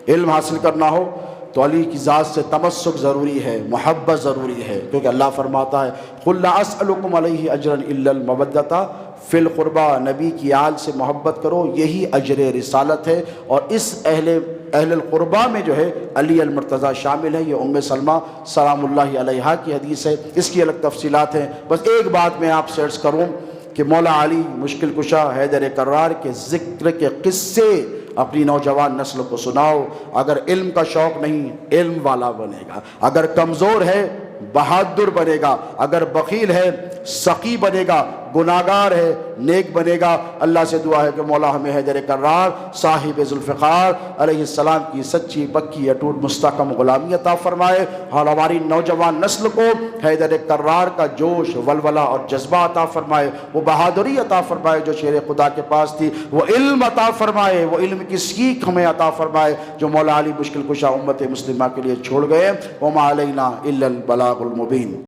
علم حاصل کرنا ہو تو علی کی ذات سے تمسک ضروری ہے، محبت ضروری ہے، کیونکہ اللہ فرماتا ہے قُلْ لَا أَسْأَلُكُمْ عَلَيْهِ أَجْرًا إِلَّا الْمَوَدَّةَ فِي الْقُرْبَى، نبی کی آل سے محبت کرو، یہی اجر رسالت ہے، اور اس اہل القربہ میں جو ہے علی المرتضیٰ شامل ہے۔ یہ ام سلمہ سلام اللہ علیہا کی حدیث ہے، اس کی الگ تفصیلات ہیں۔ بس ایک بات میں آپ سے عرض کروں کہ مولا علی مشکل کشا حیدر کرار کے ذکر کے قصے اپنی نوجوان نسل کو سناؤ۔ اگر علم کا شوق نہیں، علم والا بنے گا، اگر کمزور ہے بہادر بنے گا، اگر بخیل ہے سخی بنے گا، گناہگار ہے نیک بنے گا۔ اللہ سے دعا ہے کہ مولا ہمیں حیدر کرار صاحب ذوالفقار علیہ السلام کی سچی پکی اٹوٹ مستحکم غلامی عطا فرمائے، اور ہماری نوجوان نسل کو حیدر کرار کا جوش ولولہ اور جذبہ عطا فرمائے، وہ بہادری عطا فرمائے جو شیر خدا کے پاس تھی، وہ علم عطا فرمائے، وہ علم کی سیکھ ہمیں عطا فرمائے جو مولا علی مشکل کشا امت مسلمہ کے لیے چھوڑ گئے۔ وما علینا الا البلاغ المبین۔